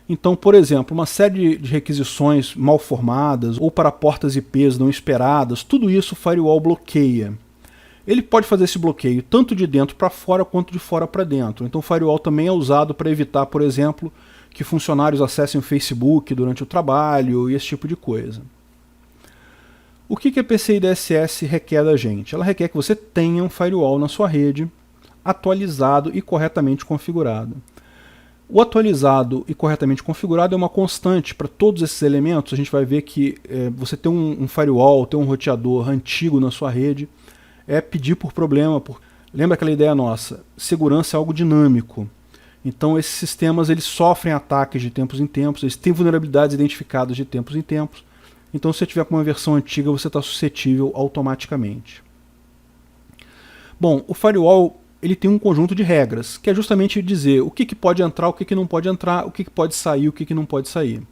Speaker 2: Então, por exemplo, uma série de requisições mal formadas ou para portas IPs não esperadas, tudo isso o firewall bloqueia. Ele pode fazer esse bloqueio tanto de dentro para fora quanto de fora para dentro. Então o firewall também é usado para evitar, por exemplo, que funcionários acessem o Facebook durante o trabalho e esse tipo de coisa. O que a PCI DSS requer da gente? Ela requer que você tenha um firewall na sua rede atualizado e corretamente configurado. O atualizado e corretamente configurado é uma constante para todos esses elementos. A gente vai ver que você ter um firewall, ter um roteador antigo na sua rede, é pedir por problema. Lembra aquela ideia nossa? Segurança é algo dinâmico. Então esses sistemas eles sofrem ataques de tempos em tempos, eles têm vulnerabilidades identificadas de tempos em tempos. Então se você tiver com uma versão antiga, você está suscetível automaticamente. Bom, o firewall ele tem um conjunto de regras, que é justamente dizer o que pode entrar, o que não pode entrar, o que pode sair, o que não pode sair.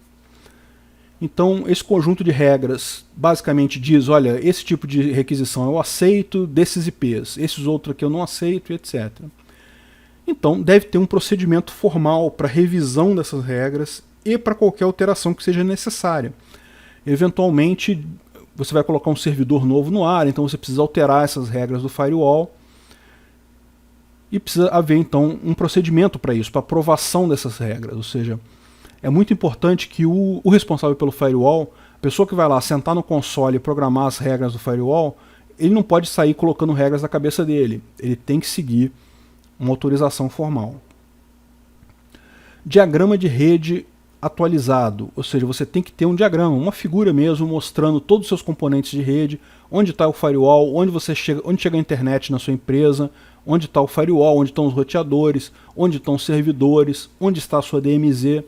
Speaker 2: Então, esse conjunto de regras basicamente diz, olha, esse tipo de requisição eu aceito desses IPs, esses outros aqui eu não aceito, etc. Então, deve ter um procedimento formal para revisão dessas regras e para qualquer alteração que seja necessária. Eventualmente, você vai colocar um servidor novo no ar, então você precisa alterar essas regras do firewall. E precisa haver, então, um procedimento para isso, para aprovação dessas regras. Ou seja, é muito importante que o responsável pelo firewall, a pessoa que vai lá sentar no console e programar as regras do firewall, ele não pode sair colocando regras na cabeça dele. Ele tem que seguir uma autorização formal. Diagrama de rede atualizado. Ou seja, você tem que ter um diagrama, uma figura mesmo, mostrando todos os seus componentes de rede, onde está o firewall, onde chega a internet na sua empresa, onde está o firewall, onde estão os roteadores, onde estão os servidores, onde está a sua DMZ.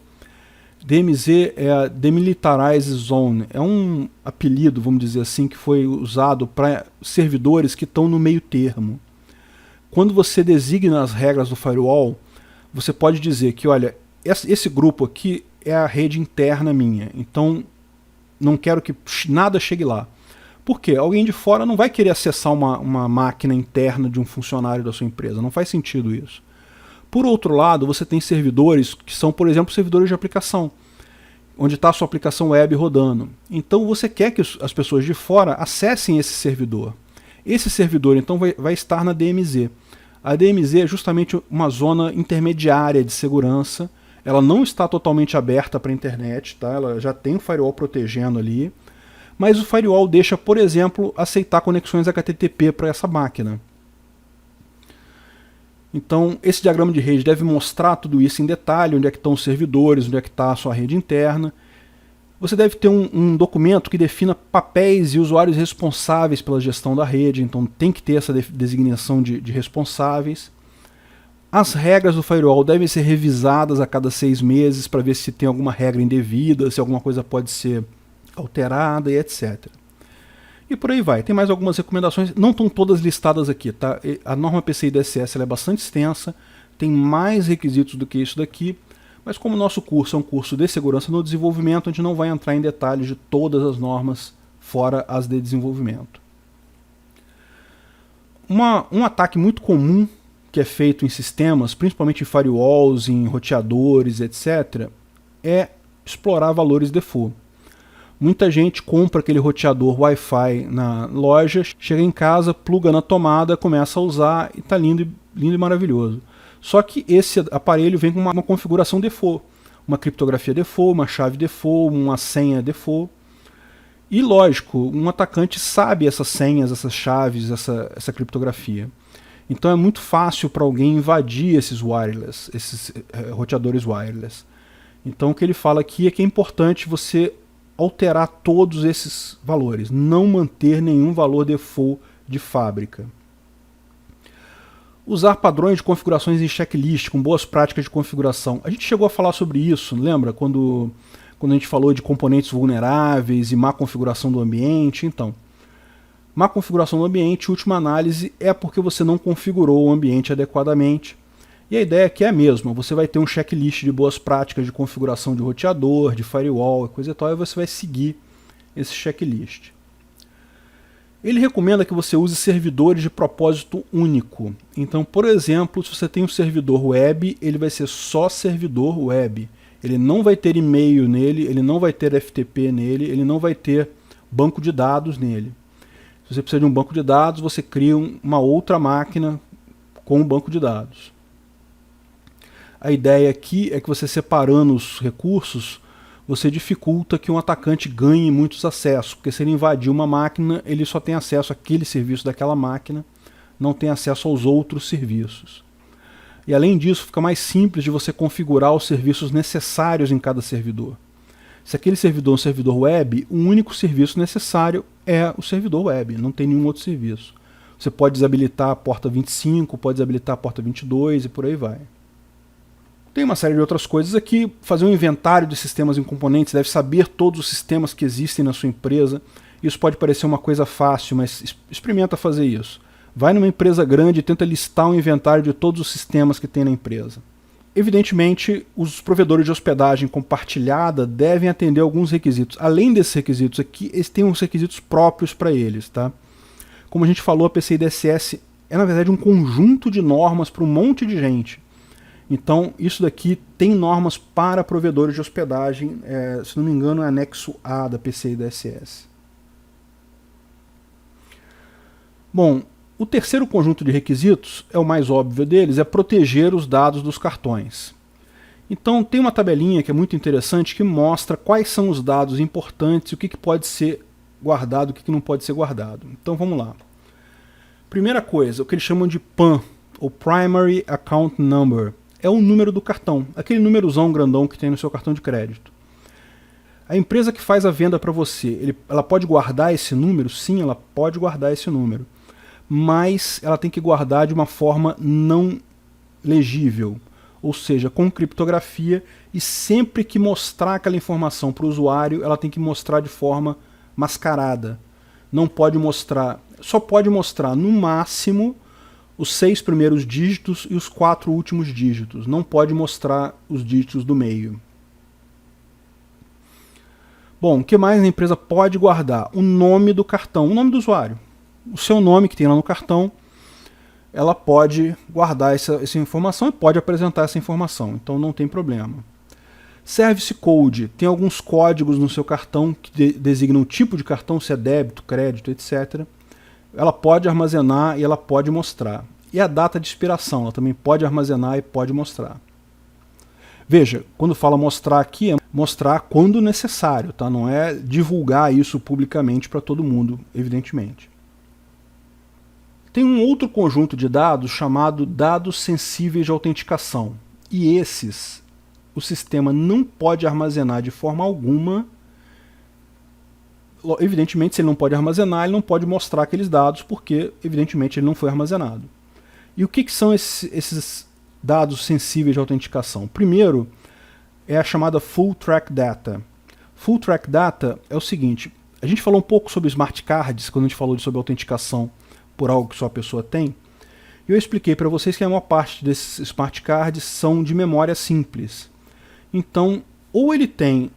Speaker 2: DMZ é a Demilitarized Zone, é um apelido, vamos dizer assim, que foi usado para servidores que estão no meio termo. Quando você designa as regras do firewall, você pode dizer que, olha, esse grupo aqui é a rede interna minha, então não quero que nada chegue lá. Por quê? Alguém de fora não vai querer acessar uma máquina interna de um funcionário da sua empresa. Não faz sentido isso. Por outro lado, você tem servidores que são, por exemplo, servidores de aplicação, onde está a sua aplicação web rodando. Então você quer que as pessoas de fora acessem esse servidor. Esse servidor, então, vai estar na DMZ. A DMZ é justamente uma zona intermediária de segurança. Ela não está totalmente aberta para a internet, tá? Ela já tem um firewall protegendo ali. Mas o firewall deixa, por exemplo, aceitar conexões HTTP para essa máquina. Então, esse diagrama de rede deve mostrar tudo isso em detalhe, onde é que estão os servidores, onde é que está a sua rede interna. Você deve ter um documento que defina papéis e usuários responsáveis pela gestão da rede, então tem que ter essa designação de responsáveis. As regras do firewall devem ser revisadas a cada 6 meses para ver se tem alguma regra indevida, se alguma coisa pode ser alterada e etc. E por aí vai. Tem mais algumas recomendações, não estão todas listadas aqui, tá? A norma PCI DSS ela é bastante extensa, tem mais requisitos do que isso daqui, mas como o nosso curso é um curso de segurança no desenvolvimento, a gente não vai entrar em detalhes de todas as normas, fora as de desenvolvimento. Um ataque muito comum que é feito em sistemas, principalmente em firewalls, em roteadores, etc., é explorar valores default. Muita gente compra aquele roteador Wi-Fi na loja, chega em casa, pluga na tomada, começa a usar e está lindo e maravilhoso. Só que esse aparelho vem com uma configuração default, uma criptografia default, uma chave default, uma senha default. E lógico, um atacante sabe essas senhas, essas chaves, essa criptografia. Então é muito fácil para alguém invadir esses wireless, esses roteadores wireless. Então o que ele fala aqui é que é importante você alterar todos esses valores, não manter nenhum valor default de fábrica. Usar padrões de configurações em checklist, com boas práticas de configuração. A gente chegou a falar sobre isso, lembra? Quando a gente falou de componentes vulneráveis e má configuração do ambiente. Então, má configuração do ambiente, última análise, é porque você não configurou o ambiente adequadamente. E a ideia aqui é a mesma, você vai ter um checklist de boas práticas de configuração de roteador, de firewall, coisa e tal, e você vai seguir esse checklist. Ele recomenda que você use servidores de propósito único. Então, por exemplo, se você tem um servidor web, ele vai ser só servidor web. Ele não vai ter e-mail nele, ele não vai ter FTP nele, ele não vai ter banco de dados nele. Se você precisa de um banco de dados, você cria uma outra máquina com um banco de dados. A ideia aqui é que você separando os recursos, você dificulta que um atacante ganhe muitos acessos, porque se ele invadir uma máquina, ele só tem acesso àquele serviço daquela máquina, não tem acesso aos outros serviços. E além disso, fica mais simples de você configurar os serviços necessários em cada servidor. Se aquele servidor é um servidor web, o único serviço necessário é o servidor web, não tem nenhum outro serviço. Você pode desabilitar a porta 25, pode desabilitar a porta 22 e por aí vai. Tem uma série de outras coisas aqui. Fazer um inventário de sistemas em componentes, deve saber todos os sistemas que existem na sua empresa. Isso pode parecer uma coisa fácil, mas experimenta fazer isso. Vai numa empresa grande e tenta listar um inventário de todos os sistemas que tem na empresa. Evidentemente, os provedores de hospedagem compartilhada devem atender alguns requisitos. Além desses requisitos aqui, eles têm uns requisitos próprios para eles. Tá? Como a gente falou, a PCI DSS é na verdade um conjunto de normas para um monte de gente. Então, isso daqui tem normas para provedores de hospedagem, se não me engano é anexo A da PCI DSS. Bom, o terceiro conjunto de requisitos, é o mais óbvio deles, é proteger os dados dos cartões. Então tem uma tabelinha que é muito interessante que mostra quais são os dados importantes e o que pode ser guardado e o que não pode ser guardado. Então vamos lá. Primeira coisa, o que eles chamam de PAN, ou Primary Account Number, é o número do cartão, aquele númerozão grandão que tem no seu cartão de crédito. A empresa que faz a venda para você, ela pode guardar esse número? Sim, ela pode guardar esse número. Mas ela tem que guardar de uma forma não legível, ou seja, com criptografia, e sempre que mostrar aquela informação para o usuário, ela tem que mostrar de forma mascarada. Não pode mostrar, só pode mostrar no máximo os 6 primeiros dígitos e os 4 últimos dígitos. Não pode mostrar os dígitos do meio. Bom, o que mais a empresa pode guardar? O nome do cartão, o nome do usuário. O seu nome que tem lá no cartão, ela pode guardar essa informação e pode apresentar essa informação, então não tem problema. Service Code, tem alguns códigos no seu cartão que designam o tipo de cartão, se é débito, crédito, etc. Ela pode armazenar e ela pode mostrar. E a data de expiração, ela também pode armazenar e pode mostrar. Veja, quando fala mostrar aqui, é mostrar quando necessário, tá? Não é divulgar isso publicamente para todo mundo, evidentemente. Tem um outro conjunto de dados chamado dados sensíveis de autenticação. E esses, o sistema não pode armazenar de forma alguma. Evidentemente, se ele não pode armazenar, ele não pode mostrar aqueles dados, porque, evidentemente, ele não foi armazenado. E o que são esses dados sensíveis de autenticação? Primeiro, é a chamada Full Track Data. Full Track Data é o seguinte, a gente falou um pouco sobre smart cards, quando a gente falou sobre autenticação por algo que só a pessoa tem, e eu expliquei para vocês que a maior parte desses smart cards são de memória simples. Então, ou ele tem,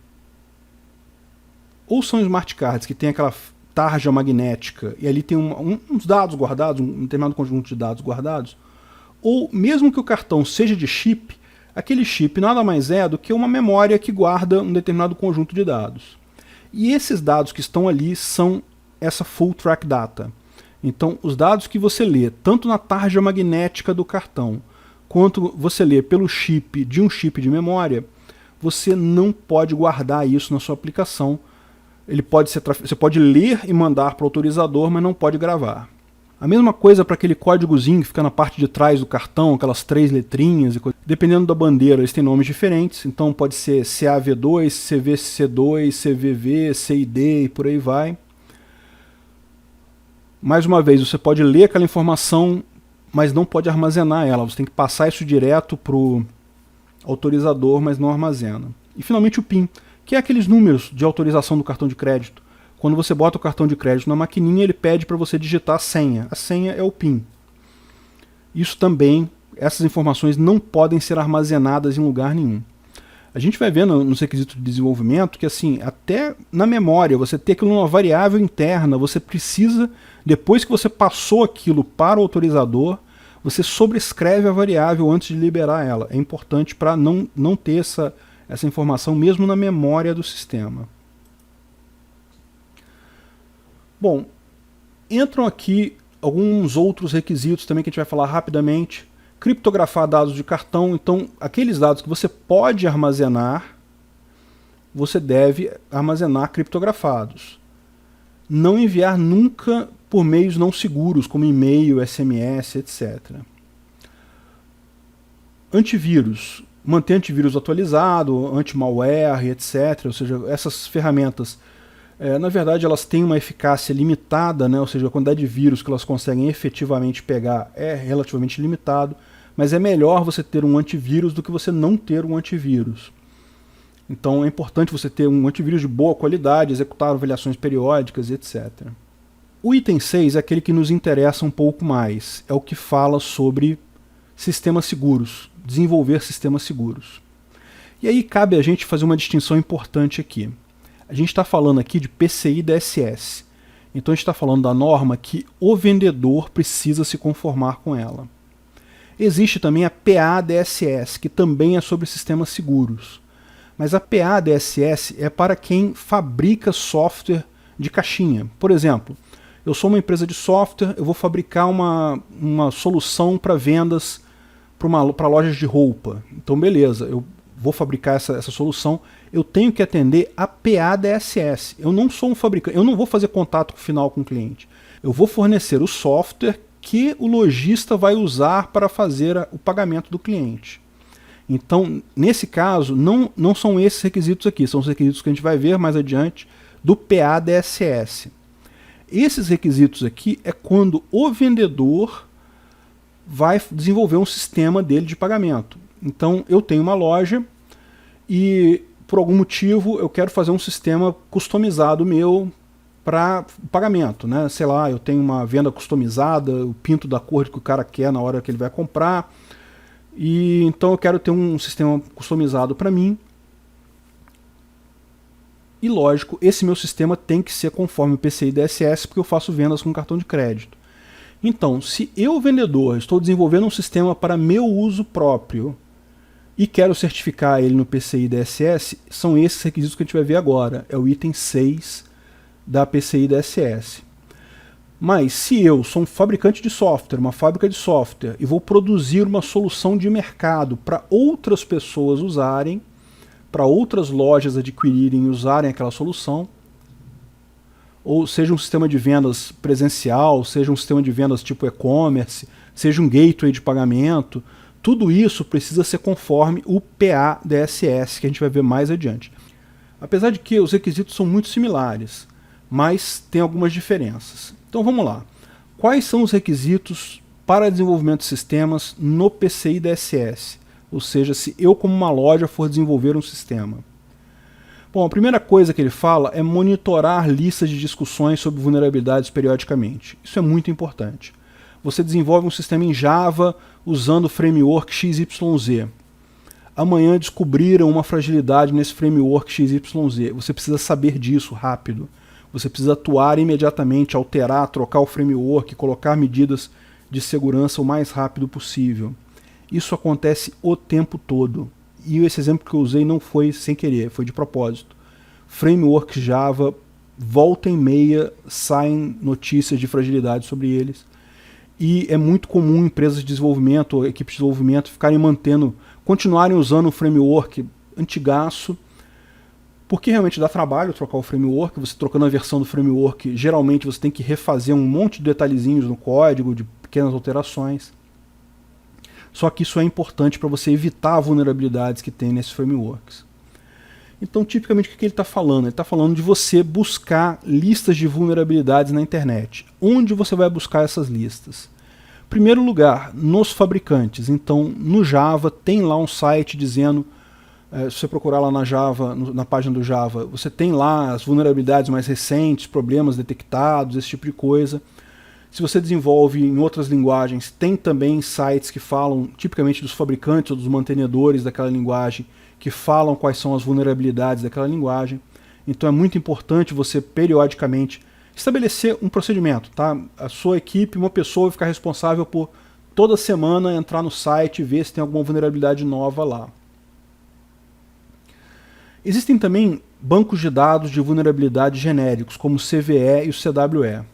Speaker 2: ou são smart cards que tem aquela tarja magnética, e ali tem uns dados guardados, um determinado conjunto de dados guardados, ou mesmo que o cartão seja de chip, aquele chip nada mais é do que uma memória que guarda um determinado conjunto de dados. E esses dados que estão ali são essa Full Track Data. Então, os dados que você lê, tanto na tarja magnética do cartão, quanto você lê pelo chip de um chip de memória, você não pode guardar isso na sua aplicação. Você pode ler e mandar para o autorizador, mas não pode gravar. A mesma coisa para aquele códigozinho que fica na parte de trás do cartão, aquelas 3 letrinhas. Dependendo da bandeira, eles têm nomes diferentes. Então pode ser CAV2, CVC2, CVV, CID e por aí vai. Mais uma vez, você pode ler aquela informação, mas não pode armazenar ela. Você tem que passar isso direto para o autorizador, mas não armazena. E finalmente o PIN, que é aqueles números de autorização do cartão de crédito. Quando você bota o cartão de crédito na maquininha, ele pede para você digitar a senha. A senha é o PIN. Isso também, essas informações não podem ser armazenadas em lugar nenhum. A gente vai ver nos requisitos de desenvolvimento que assim, até na memória, você ter aquilo numa variável interna, você precisa, depois que você passou aquilo para o autorizador, você sobrescreve a variável antes de liberar ela. É importante para não ter essa informação mesmo na memória do sistema. Bom, Entram aqui alguns outros requisitos também que a gente vai falar rapidamente. Criptografar dados de cartão. Então, aqueles dados que você pode armazenar, você deve armazenar criptografados. Não enviar nunca por meios não seguros, como e-mail, SMS, etc. Antivírus. Manter antivírus atualizado, anti-malware, etc. Ou seja, essas ferramentas, na verdade, elas têm uma eficácia limitada, né? Ou seja, a quantidade de vírus que elas conseguem efetivamente pegar é relativamente limitado, mas é melhor você ter um antivírus do que você não ter um antivírus. Então é importante você ter um antivírus de boa qualidade, executar avaliações periódicas, etc. O item 6 é aquele que nos interessa um pouco mais, é o que fala sobre sistemas seguros, desenvolver sistemas seguros. E aí cabe a gente fazer uma distinção importante aqui. A gente está falando aqui de PCI DSS. Então a gente está falando da norma que o vendedor precisa se conformar com ela. Existe também a PA-DSS, que também é sobre sistemas seguros. Mas a PA-DSS é para quem fabrica software de caixinha. Por exemplo, eu sou uma empresa de software, eu vou fabricar uma solução para vendas para lojas de roupa. Então beleza, eu vou fabricar essa solução, eu tenho que atender a PA-DSS. Eu não sou um fabricante, eu não vou fazer contato final com o cliente. Eu vou fornecer o software que o lojista vai usar para fazer o pagamento do cliente. Então, nesse caso, não são esses requisitos aqui, são os requisitos que a gente vai ver mais adiante do PA-DSS. Esses requisitos aqui é quando o vendedor vai desenvolver um sistema dele de pagamento. Então, eu tenho uma loja e, por algum motivo, eu quero fazer um sistema customizado meu para pagamento, né? Sei lá, eu tenho uma venda customizada, eu pinto da cor que o cara quer na hora que ele vai comprar, e então eu quero ter um sistema customizado para mim. E lógico, esse meu sistema tem que ser conforme o PCI DSS, porque eu faço vendas com cartão de crédito. Então, se eu, vendedor, estou desenvolvendo um sistema para meu uso próprio e quero certificar ele no PCI DSS, são esses requisitos que a gente vai ver agora. É o item 6 da PCI DSS. Mas se eu sou um fabricante de software, uma fábrica de software, e vou produzir uma solução de mercado para outras pessoas usarem, para outras lojas adquirirem e usarem aquela solução, ou seja um sistema de vendas presencial, seja um sistema de vendas tipo e-commerce, seja um gateway de pagamento, tudo isso precisa ser conforme o PA-DSS, que a gente vai ver mais adiante. Apesar de que os requisitos são muito similares, mas tem algumas diferenças. Então vamos lá. Quais são os requisitos para desenvolvimento de sistemas no PCI DSS? Ou seja, se eu como uma loja for desenvolver um sistema. Bom, a primeira coisa que ele fala é monitorar listas de discussões sobre vulnerabilidades periodicamente. Isso é muito importante. Você desenvolve um sistema em Java usando o framework XYZ. Amanhã descobriram uma fragilidade nesse framework XYZ. Você precisa saber disso rápido. Você precisa atuar imediatamente, alterar, trocar o framework, colocar medidas de segurança o mais rápido possível. Isso acontece o tempo todo. E esse exemplo que eu usei não foi sem querer, foi de propósito. Framework Java, volta e meia, saem notícias de fragilidade sobre eles. E é muito comum empresas de desenvolvimento, ou equipes de desenvolvimento, continuarem usando o framework antigaço, porque realmente dá trabalho trocar o framework. Você trocando a versão do framework, geralmente você tem que refazer um monte de detalhezinhos no código, de pequenas alterações. Só que isso é importante para você evitar vulnerabilidades que tem nesses frameworks. Então, tipicamente, o que ele está falando? Ele está falando de você buscar listas de vulnerabilidades na internet. Onde você vai buscar essas listas? Em primeiro lugar, nos fabricantes. Então, no Java, tem lá um site dizendo, se você procurar lá na Java, na página do Java, você tem lá as vulnerabilidades mais recentes, problemas detectados, esse tipo de coisa. Se você desenvolve em outras linguagens, tem também sites que falam tipicamente dos fabricantes ou dos mantenedores daquela linguagem, que falam quais são as vulnerabilidades daquela linguagem. Então é muito importante você periodicamente estabelecer um procedimento. Tá? A sua equipe, uma pessoa vai ficar responsável por toda semana entrar no site e ver se tem alguma vulnerabilidade nova lá. Existem também bancos de dados de vulnerabilidade genéricos, como o CVE e o CWE.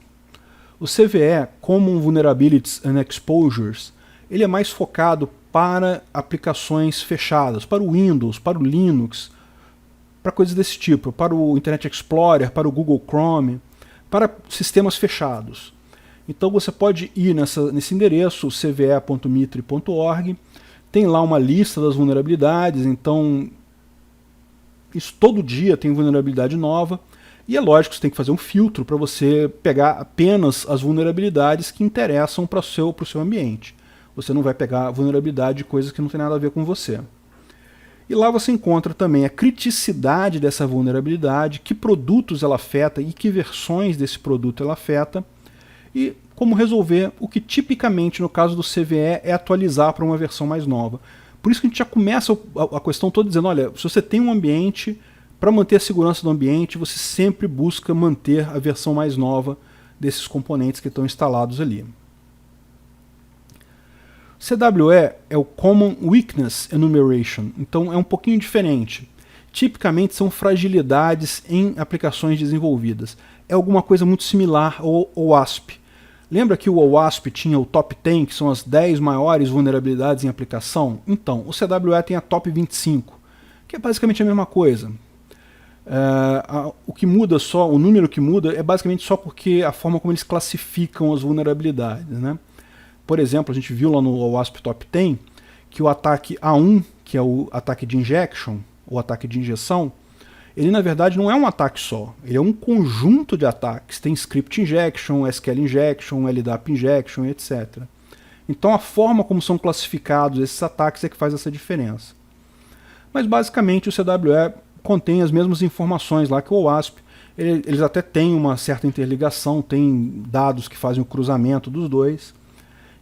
Speaker 2: O CVE, Common Vulnerabilities and Exposures, ele é mais focado para aplicações fechadas, para o Windows, para o Linux, para coisas desse tipo, para o Internet Explorer, para o Google Chrome, para sistemas fechados. Então você pode ir nesse endereço, cve.mitre.org, tem lá uma lista das vulnerabilidades, então isso todo dia tem vulnerabilidade nova, e é lógico que você tem que fazer um filtro para você pegar apenas as vulnerabilidades que interessam para o seu ambiente. Você não vai pegar vulnerabilidade de coisas que não tem nada a ver com você. E lá você encontra também a criticidade dessa vulnerabilidade, que produtos ela afeta e que versões desse produto ela afeta, e como resolver, o que tipicamente no caso do CVE é atualizar para uma versão mais nova. Por isso que a gente já começa a questão toda dizendo, olha, se você tem um ambiente, para manter a segurança do ambiente, você sempre busca manter a versão mais nova desses componentes que estão instalados ali. CWE é o Common Weakness Enumeration, então é um pouquinho diferente. Tipicamente são fragilidades em aplicações desenvolvidas. É alguma coisa muito similar ao OWASP. Lembra que o OWASP tinha o Top 10, que são as 10 maiores vulnerabilidades em aplicação? Então, o CWE tem a Top 25, que é basicamente a mesma coisa. O que muda só, o número que muda é basicamente só porque a forma como eles classificam as vulnerabilidades, né? Por exemplo, a gente viu lá no OWASP Top 10 que o ataque A1, que é o ataque de injection, o ataque de injeção, ele na verdade não é um ataque só, ele é um conjunto de ataques. Tem script injection, SQL injection, LDAP injection, etc. Então a forma como são classificados esses ataques é que faz essa diferença. Mas basicamente o CWE contém as mesmas informações lá que o OWASP. Eles até têm uma certa interligação, tem dados que fazem o cruzamento dos dois.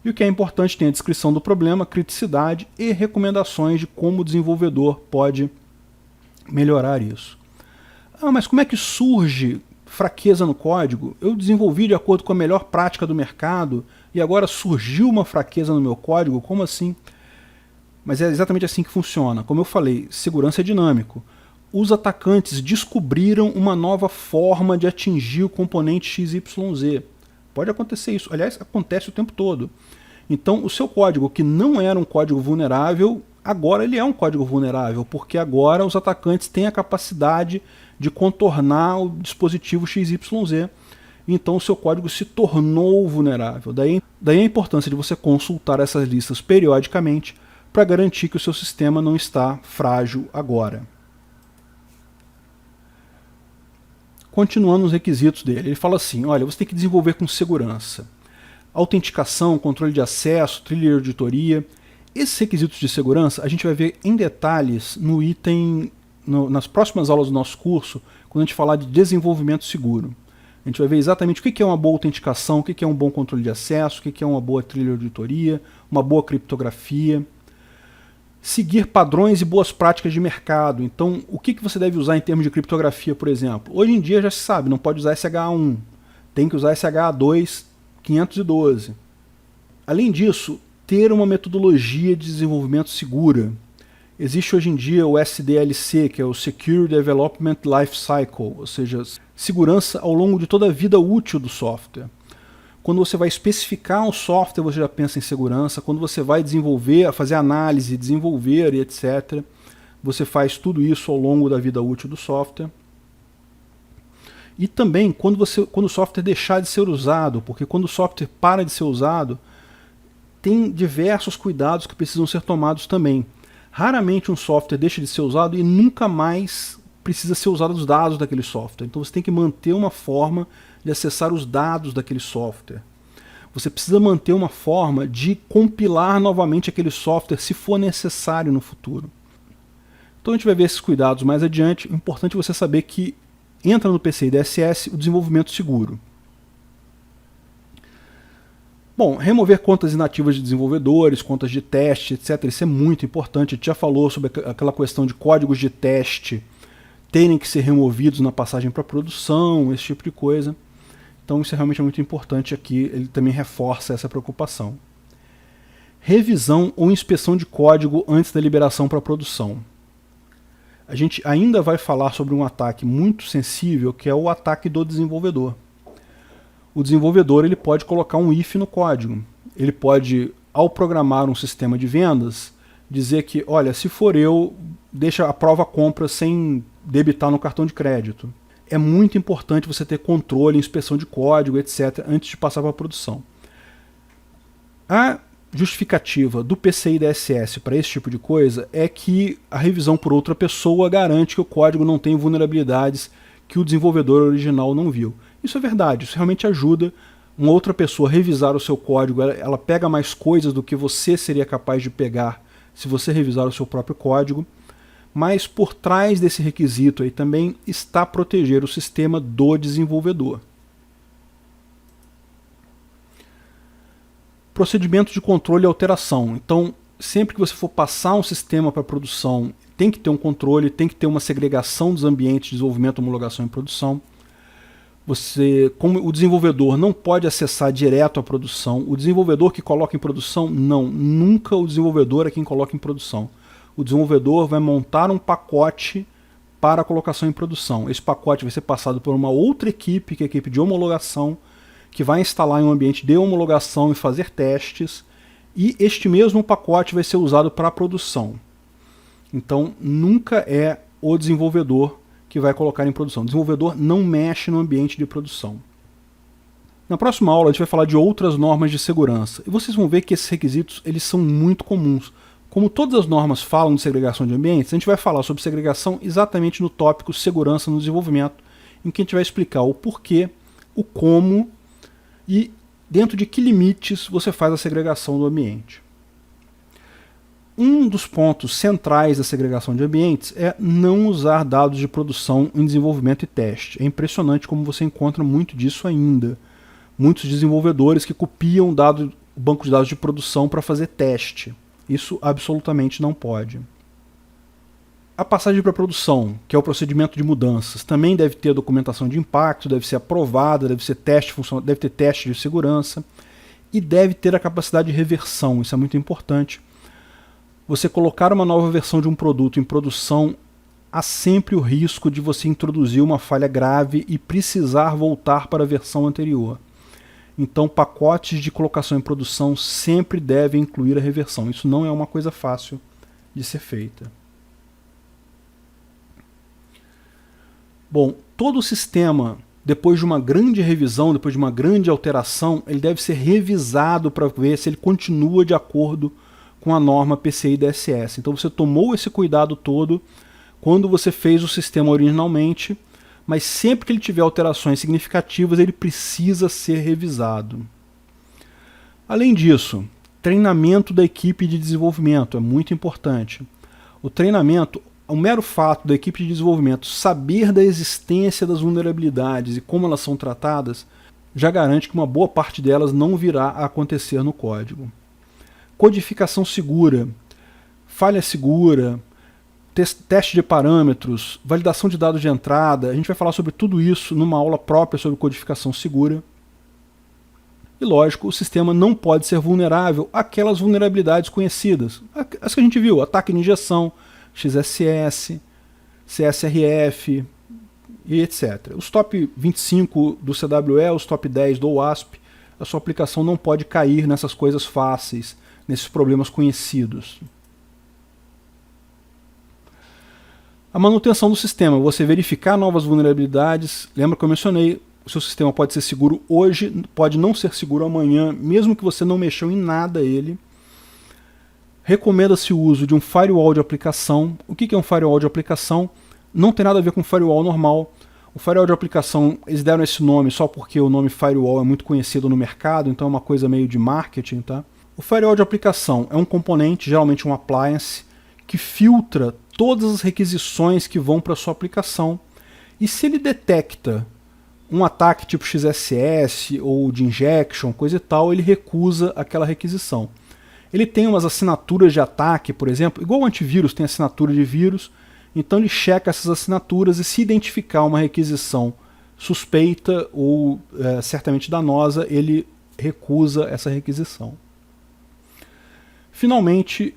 Speaker 2: E o que é importante, tem a descrição do problema, criticidade e recomendações de como o desenvolvedor pode melhorar isso. Ah, mas como é que surge fraqueza no código? Eu desenvolvi de acordo com a melhor prática do mercado e agora surgiu uma fraqueza no meu código? Como assim? Mas é exatamente assim que funciona. Como eu falei, segurança é dinâmico. Os atacantes descobriram uma nova forma de atingir o componente XYZ. Pode acontecer isso. Aliás, acontece o tempo todo. Então, o seu código, que não era um código vulnerável, agora ele é um código vulnerável, porque agora os atacantes têm a capacidade de contornar o dispositivo XYZ. Então, o seu código se tornou vulnerável. Daí a importância de você consultar essas listas periodicamente para garantir que o seu sistema não está frágil agora. Continuando os requisitos dele, ele fala assim, olha, você tem que desenvolver com segurança. Autenticação, controle de acesso, trilha de auditoria. Esses requisitos de segurança a gente vai ver em detalhes no item, nas próximas aulas do nosso curso, quando a gente falar de desenvolvimento seguro. A gente vai ver exatamente o que é uma boa autenticação, o que é um bom controle de acesso, o que é uma boa trilha de auditoria, uma boa criptografia. Seguir padrões e boas práticas de mercado. Então, o que você deve usar em termos de criptografia, por exemplo? Hoje em dia já se sabe, não pode usar SHA-1, tem que usar SHA-2 512. Além disso, ter uma metodologia de desenvolvimento segura. Existe hoje em dia o SDLC, que é o Secure Development Life Cycle, ou seja, segurança ao longo de toda a vida útil do software. Quando você vai especificar um software, você já pensa em segurança. Quando você vai desenvolver, fazer análise, desenvolver e etc., você faz tudo isso ao longo da vida útil do software. E também quando o software deixar de ser usado, porque quando o software para de ser usado, tem diversos cuidados que precisam ser tomados também. Raramente um software deixa de ser usado e nunca mais precisa ser usado os dados daquele software. Então você tem que manter uma forma de acessar os dados daquele software. Você precisa manter uma forma de compilar novamente aquele software se for necessário no futuro. Então a gente vai ver esses cuidados mais adiante. É importante você saber que entra no PCI DSS o desenvolvimento seguro. Bom, remover contas inativas de desenvolvedores, contas de teste, etc. Isso é muito importante. A gente já falou sobre aquela questão de códigos de teste terem que ser removidos na passagem para produção, esse tipo de coisa. Então isso realmente é muito importante aqui, ele também reforça essa preocupação. Revisão ou inspeção de código antes da liberação para produção. A gente ainda vai falar sobre um ataque muito sensível, que é o ataque do desenvolvedor. o desenvolvedor ele pode colocar um if no código. Ele pode, ao programar um sistema de vendas, dizer que, olha, se for eu, deixa aprova a compra sem debitar no cartão de crédito. É muito importante você ter controle, inspeção de código, etc., antes de passar para a produção. A justificativa do PCI DSS para esse tipo de coisa é que a revisão por outra pessoa garante que o código não tem vulnerabilidades que o desenvolvedor original não viu. Isso é verdade, isso realmente ajuda uma outra pessoa a revisar o seu código, ela pega mais coisas do que você seria capaz de pegar se você revisar o seu próprio código, mas por trás desse requisito aí também está proteger o sistema do desenvolvedor. Procedimento de controle e alteração. Então, sempre que você for passar um sistema para produção, tem que ter um controle, tem que ter uma segregação dos ambientes de desenvolvimento, homologação e produção. Você, como o desenvolvedor, não pode acessar direto a produção. O desenvolvedor que coloca em produção, não. Nunca o desenvolvedor é quem coloca em produção. O desenvolvedor vai montar um pacote para a colocação em produção. Esse pacote vai ser passado por uma outra equipe, que é a equipe de homologação, que vai instalar em um ambiente de homologação e fazer testes, e este mesmo pacote vai ser usado para a produção. Então, nunca é o desenvolvedor que vai colocar em produção. O desenvolvedor não mexe no ambiente de produção. Na próxima aula, a gente vai falar de outras normas de segurança, e vocês vão ver que esses requisitos eles são muito comuns. Como todas as normas falam de segregação de ambientes, a gente vai falar sobre segregação exatamente no tópico segurança no desenvolvimento, em que a gente vai explicar o porquê, o como, e dentro de que limites você faz a segregação do ambiente. Um dos pontos centrais da segregação de ambientes é não usar dados de produção em desenvolvimento e teste. É impressionante como você encontra muito disso ainda. Muitos desenvolvedores que copiam o banco de dados de produção para fazer teste. Isso absolutamente não pode. A passagem para a produção, que é o procedimento de mudanças, também deve ter documentação de impacto, deve ser aprovada, deve ter teste de segurança e deve ter a capacidade de reversão, isso é muito importante. Você colocar uma nova versão de um produto em produção, há sempre o risco de você introduzir uma falha grave e precisar voltar para a versão anterior. Então, pacotes de colocação em produção sempre devem incluir a reversão. Isso não é uma coisa fácil de ser feita. Bom, todo o sistema, depois de uma grande revisão, depois de uma grande alteração, ele deve ser revisado para ver se ele continua de acordo com a norma PCI DSS. Então você tomou esse cuidado todo quando você fez o sistema originalmente, mas sempre que ele tiver alterações significativas, ele precisa ser revisado. Além disso, treinamento da equipe de desenvolvimento é muito importante. O treinamento, o mero fato da equipe de desenvolvimento saber da existência das vulnerabilidades e como elas são tratadas, já garante que uma boa parte delas não virá a acontecer no código. Codificação segura, falha segura, teste de parâmetros, validação de dados de entrada, a gente vai falar sobre tudo isso numa aula própria sobre codificação segura. E lógico, o sistema não pode ser vulnerável àquelas vulnerabilidades conhecidas, as que a gente viu, ataque de injeção, XSS, CSRF e etc. Os top 25 do CWE, os top 10 do OWASP, a sua aplicação não pode cair nessas coisas fáceis, nesses problemas conhecidos. A manutenção do sistema, você verificar novas vulnerabilidades, lembra que eu mencionei, o seu sistema pode ser seguro hoje, pode não ser seguro amanhã, mesmo que você não mexeu em nada ele. Recomenda-se o uso de um firewall de aplicação. O que é um firewall de aplicação? Não tem nada a ver com firewall normal. O firewall de aplicação, eles deram esse nome só porque o nome firewall é muito conhecido no mercado, então é uma coisa meio de marketing, tá? O firewall de aplicação é um componente, geralmente um appliance, que filtra todas as requisições que vão para a sua aplicação. E se ele detecta um ataque tipo XSS ou de injection, coisa e tal, ele recusa aquela requisição. Ele tem umas assinaturas de ataque, por exemplo, igual o antivírus tem assinatura de vírus, então ele checa essas assinaturas e se identificar uma requisição suspeita ou certamente danosa, ele recusa essa requisição. Finalmente,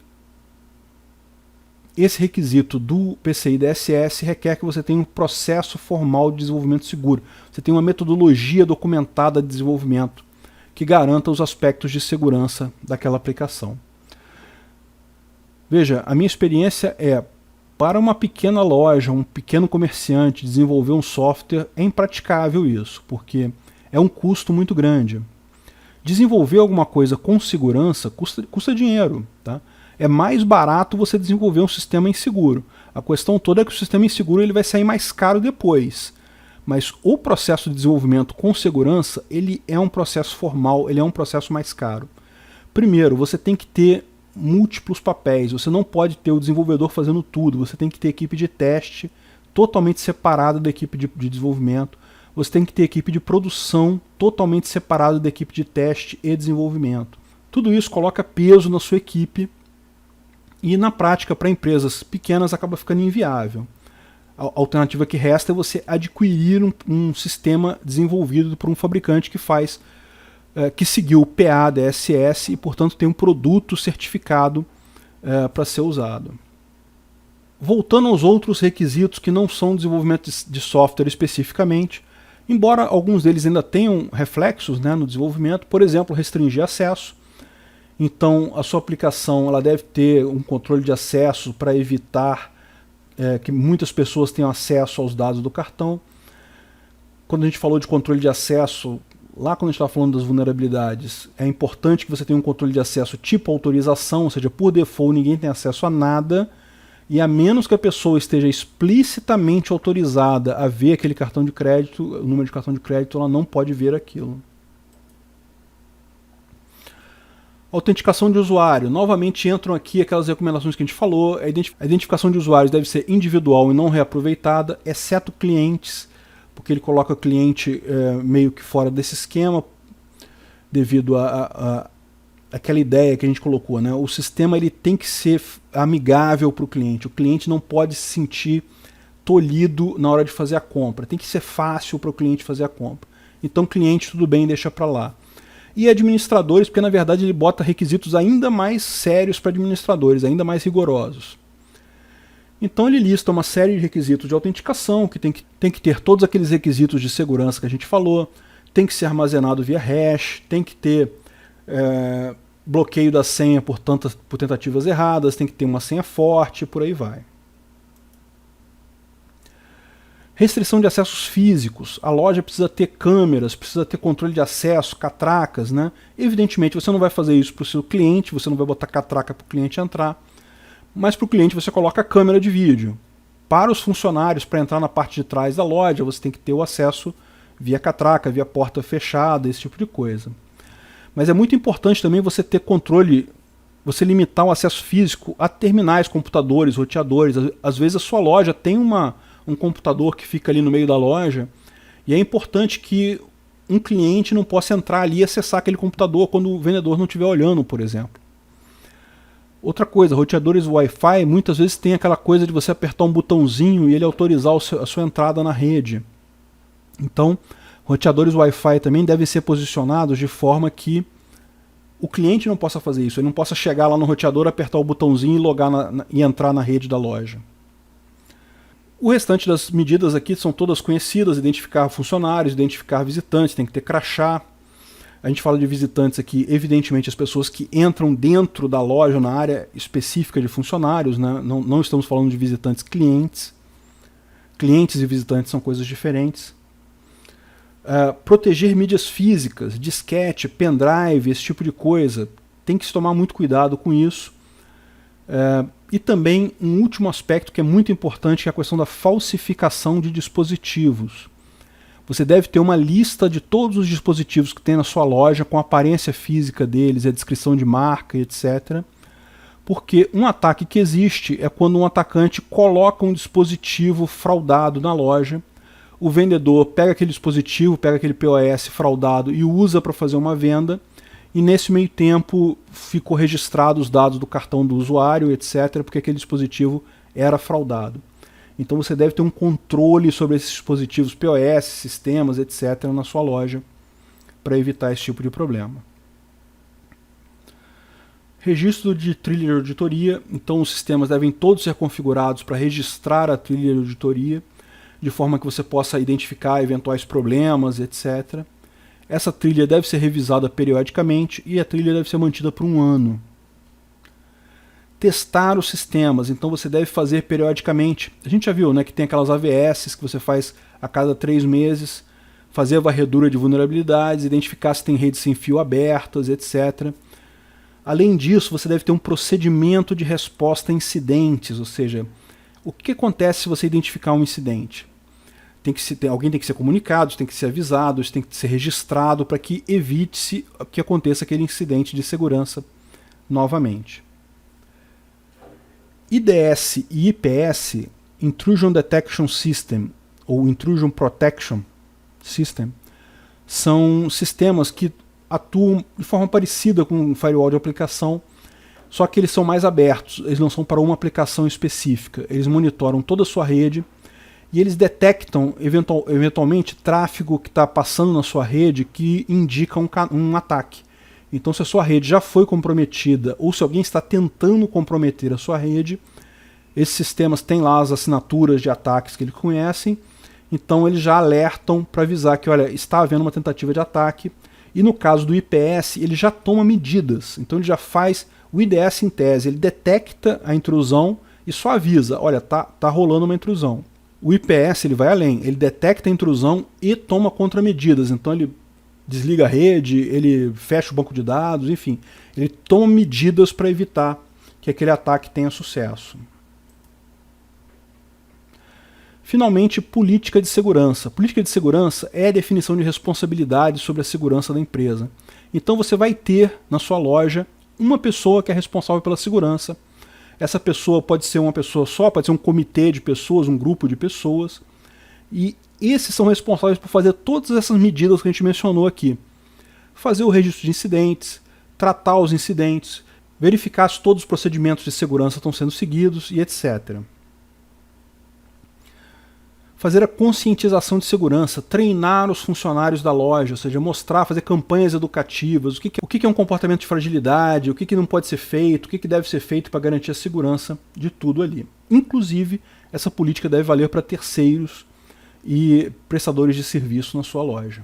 Speaker 2: esse requisito do PCI DSS requer que você tenha um processo formal de desenvolvimento seguro. Você tenha uma metodologia documentada de desenvolvimento que garanta os aspectos de segurança daquela aplicação. Veja, a minha experiência é, para uma pequena loja, um pequeno comerciante, desenvolver um software é impraticável isso, porque é um custo muito grande. Desenvolver alguma coisa com segurança custa dinheiro, tá? É mais barato você desenvolver um sistema inseguro. A questão toda é que o sistema inseguro ele vai sair mais caro depois. Mas o processo de desenvolvimento com segurança, ele é um processo formal, ele é um processo mais caro. Primeiro, você tem que ter múltiplos papéis, você não pode ter o desenvolvedor fazendo tudo, você tem que ter equipe de teste totalmente separada da equipe de desenvolvimento, você tem que ter equipe de produção totalmente separada da equipe de teste e desenvolvimento. Tudo isso coloca peso na sua equipe e na prática para empresas pequenas acaba ficando inviável. A alternativa que resta é você adquirir um sistema desenvolvido por um fabricante que seguiu o PA-DSS e, portanto, tem um produto certificado para ser usado. Voltando aos outros requisitos que não são desenvolvimento de software especificamente, embora alguns deles ainda tenham reflexos, né, no desenvolvimento, por exemplo, restringir acesso. Então, a sua aplicação ela deve ter um controle de acesso para evitar que muitas pessoas tenham acesso aos dados do cartão. Quando a gente falou de controle de acesso, lá quando a gente estava falando das vulnerabilidades, é importante que você tenha um controle de acesso tipo autorização, ou seja, por default ninguém tem acesso a nada, e a menos que a pessoa esteja explicitamente autorizada a ver aquele cartão de crédito, o número de cartão de crédito, ela não pode ver aquilo. Autenticação de usuário. Novamente entram aqui aquelas recomendações que a gente falou. A identificação de usuários deve ser individual e não reaproveitada, exceto clientes, porque ele coloca o cliente meio que fora desse esquema, devido a aquela ideia que a gente colocou, né? O sistema ele tem que ser amigável para o cliente não pode se sentir tolhido na hora de fazer a compra, tem que ser fácil para o cliente fazer a compra. Então cliente tudo bem, deixa para lá. E administradores, porque na verdade ele bota requisitos ainda mais sérios para administradores, ainda mais rigorosos. Então ele lista uma série de requisitos de autenticação, que tem que ter todos aqueles requisitos de segurança que a gente falou, tem que ser armazenado via hash, tem que ter bloqueio da senha por tentativas erradas, tem que ter uma senha forte, por aí vai. Restrição de acessos físicos. A loja precisa ter câmeras, precisa ter controle de acesso, catracas, né? Evidentemente você não vai fazer isso para o seu cliente, você não vai botar catraca para o cliente entrar, mas para o cliente você coloca a câmera de vídeo. Para os funcionários, para entrar na parte de trás da loja, você tem que ter o acesso via catraca, via porta fechada, esse tipo de coisa. Mas é muito importante também você ter controle, você limitar o acesso físico a terminais, computadores, roteadores. Às vezes a sua loja tem um computador que fica ali no meio da loja, e é importante que um cliente não possa entrar ali e acessar aquele computador quando o vendedor não estiver olhando, por exemplo. Outra coisa, roteadores Wi-Fi muitas vezes tem aquela coisa de você apertar um botãozinho e ele autorizar a sua entrada na rede. Então, roteadores Wi-Fi também devem ser posicionados de forma que o cliente não possa fazer isso, ele não possa chegar lá no roteador, apertar o botãozinho e logar e entrar na rede da loja. O restante das medidas aqui são todas conhecidas, identificar funcionários, identificar visitantes, tem que ter crachá. A gente fala de visitantes aqui, evidentemente as pessoas que entram dentro da loja, na área específica de funcionários, né? Não estamos falando de visitantes clientes. Clientes e visitantes são coisas diferentes. Proteger mídias físicas, disquete, pendrive, esse tipo de coisa. Tem que se tomar muito cuidado com isso. E também um último aspecto que é muito importante, que é a questão da falsificação de dispositivos. Você deve ter uma lista de todos os dispositivos que tem na sua loja, com a aparência física deles, a descrição de marca, etc. Porque um ataque que existe é quando um atacante coloca um dispositivo fraudado na loja, o vendedor pega aquele dispositivo, pega aquele POS fraudado e usa para fazer uma venda, e nesse meio tempo ficou registrado os dados do cartão do usuário, etc., porque aquele dispositivo era fraudado. Então você deve ter um controle sobre esses dispositivos POS, sistemas, etc., na sua loja, para evitar esse tipo de problema. Registro de trilha de auditoria, então os sistemas devem todos ser configurados para registrar a trilha de auditoria, de forma que você possa identificar eventuais problemas, etc. Essa trilha deve ser revisada periodicamente e a trilha deve ser mantida por 1 ano. Testar os sistemas, então você deve fazer periodicamente. A gente já viu, né, que tem aquelas AVS que você faz a cada 3 meses, fazer a varredura de vulnerabilidades, identificar se tem redes sem fio abertas, etc. Além disso, você deve ter um procedimento de resposta a incidentes, ou seja, o que acontece se você identificar um incidente? Alguém tem que ser comunicado, tem que ser avisado, tem que ser registrado para que evite-se que aconteça aquele incidente de segurança novamente. IDS e IPS, Intrusion Detection System, ou Intrusion Protection System, são sistemas que atuam de forma parecida com um firewall de aplicação, só que eles são mais abertos, eles não são para uma aplicação específica. Eles monitoram toda a sua rede e eles detectam eventualmente tráfego que está passando na sua rede que indica um ataque. Então, se a sua rede já foi comprometida ou se alguém está tentando comprometer a sua rede, esses sistemas têm lá as assinaturas de ataques que eles conhecem, então eles já alertam para avisar que, olha, está havendo uma tentativa de ataque. E no caso do IPS, ele já toma medidas. Então ele já faz o IDS em tese, ele detecta a intrusão e só avisa, olha, tá rolando uma intrusão. O IPS ele vai além, ele detecta a intrusão e toma contramedidas. Então ele desliga a rede, ele fecha o banco de dados, enfim, ele toma medidas para evitar que aquele ataque tenha sucesso. Finalmente, política de segurança. Política de segurança é a definição de responsabilidade sobre a segurança da empresa. Então você vai ter na sua loja uma pessoa que é responsável pela segurança. Essa pessoa pode ser uma pessoa só, pode ser um comitê de pessoas, um grupo de pessoas. E esses são responsáveis por fazer todas essas medidas que a gente mencionou aqui. Fazer o registro de incidentes, tratar os incidentes, verificar se todos os procedimentos de segurança estão sendo seguidos e etc. Fazer a conscientização de segurança, treinar os funcionários da loja, ou seja, mostrar, fazer campanhas educativas, o que é um comportamento de fragilidade, o que não pode ser feito, o que deve ser feito para garantir a segurança de tudo ali. Inclusive, essa política deve valer para terceiros e prestadores de serviço na sua loja.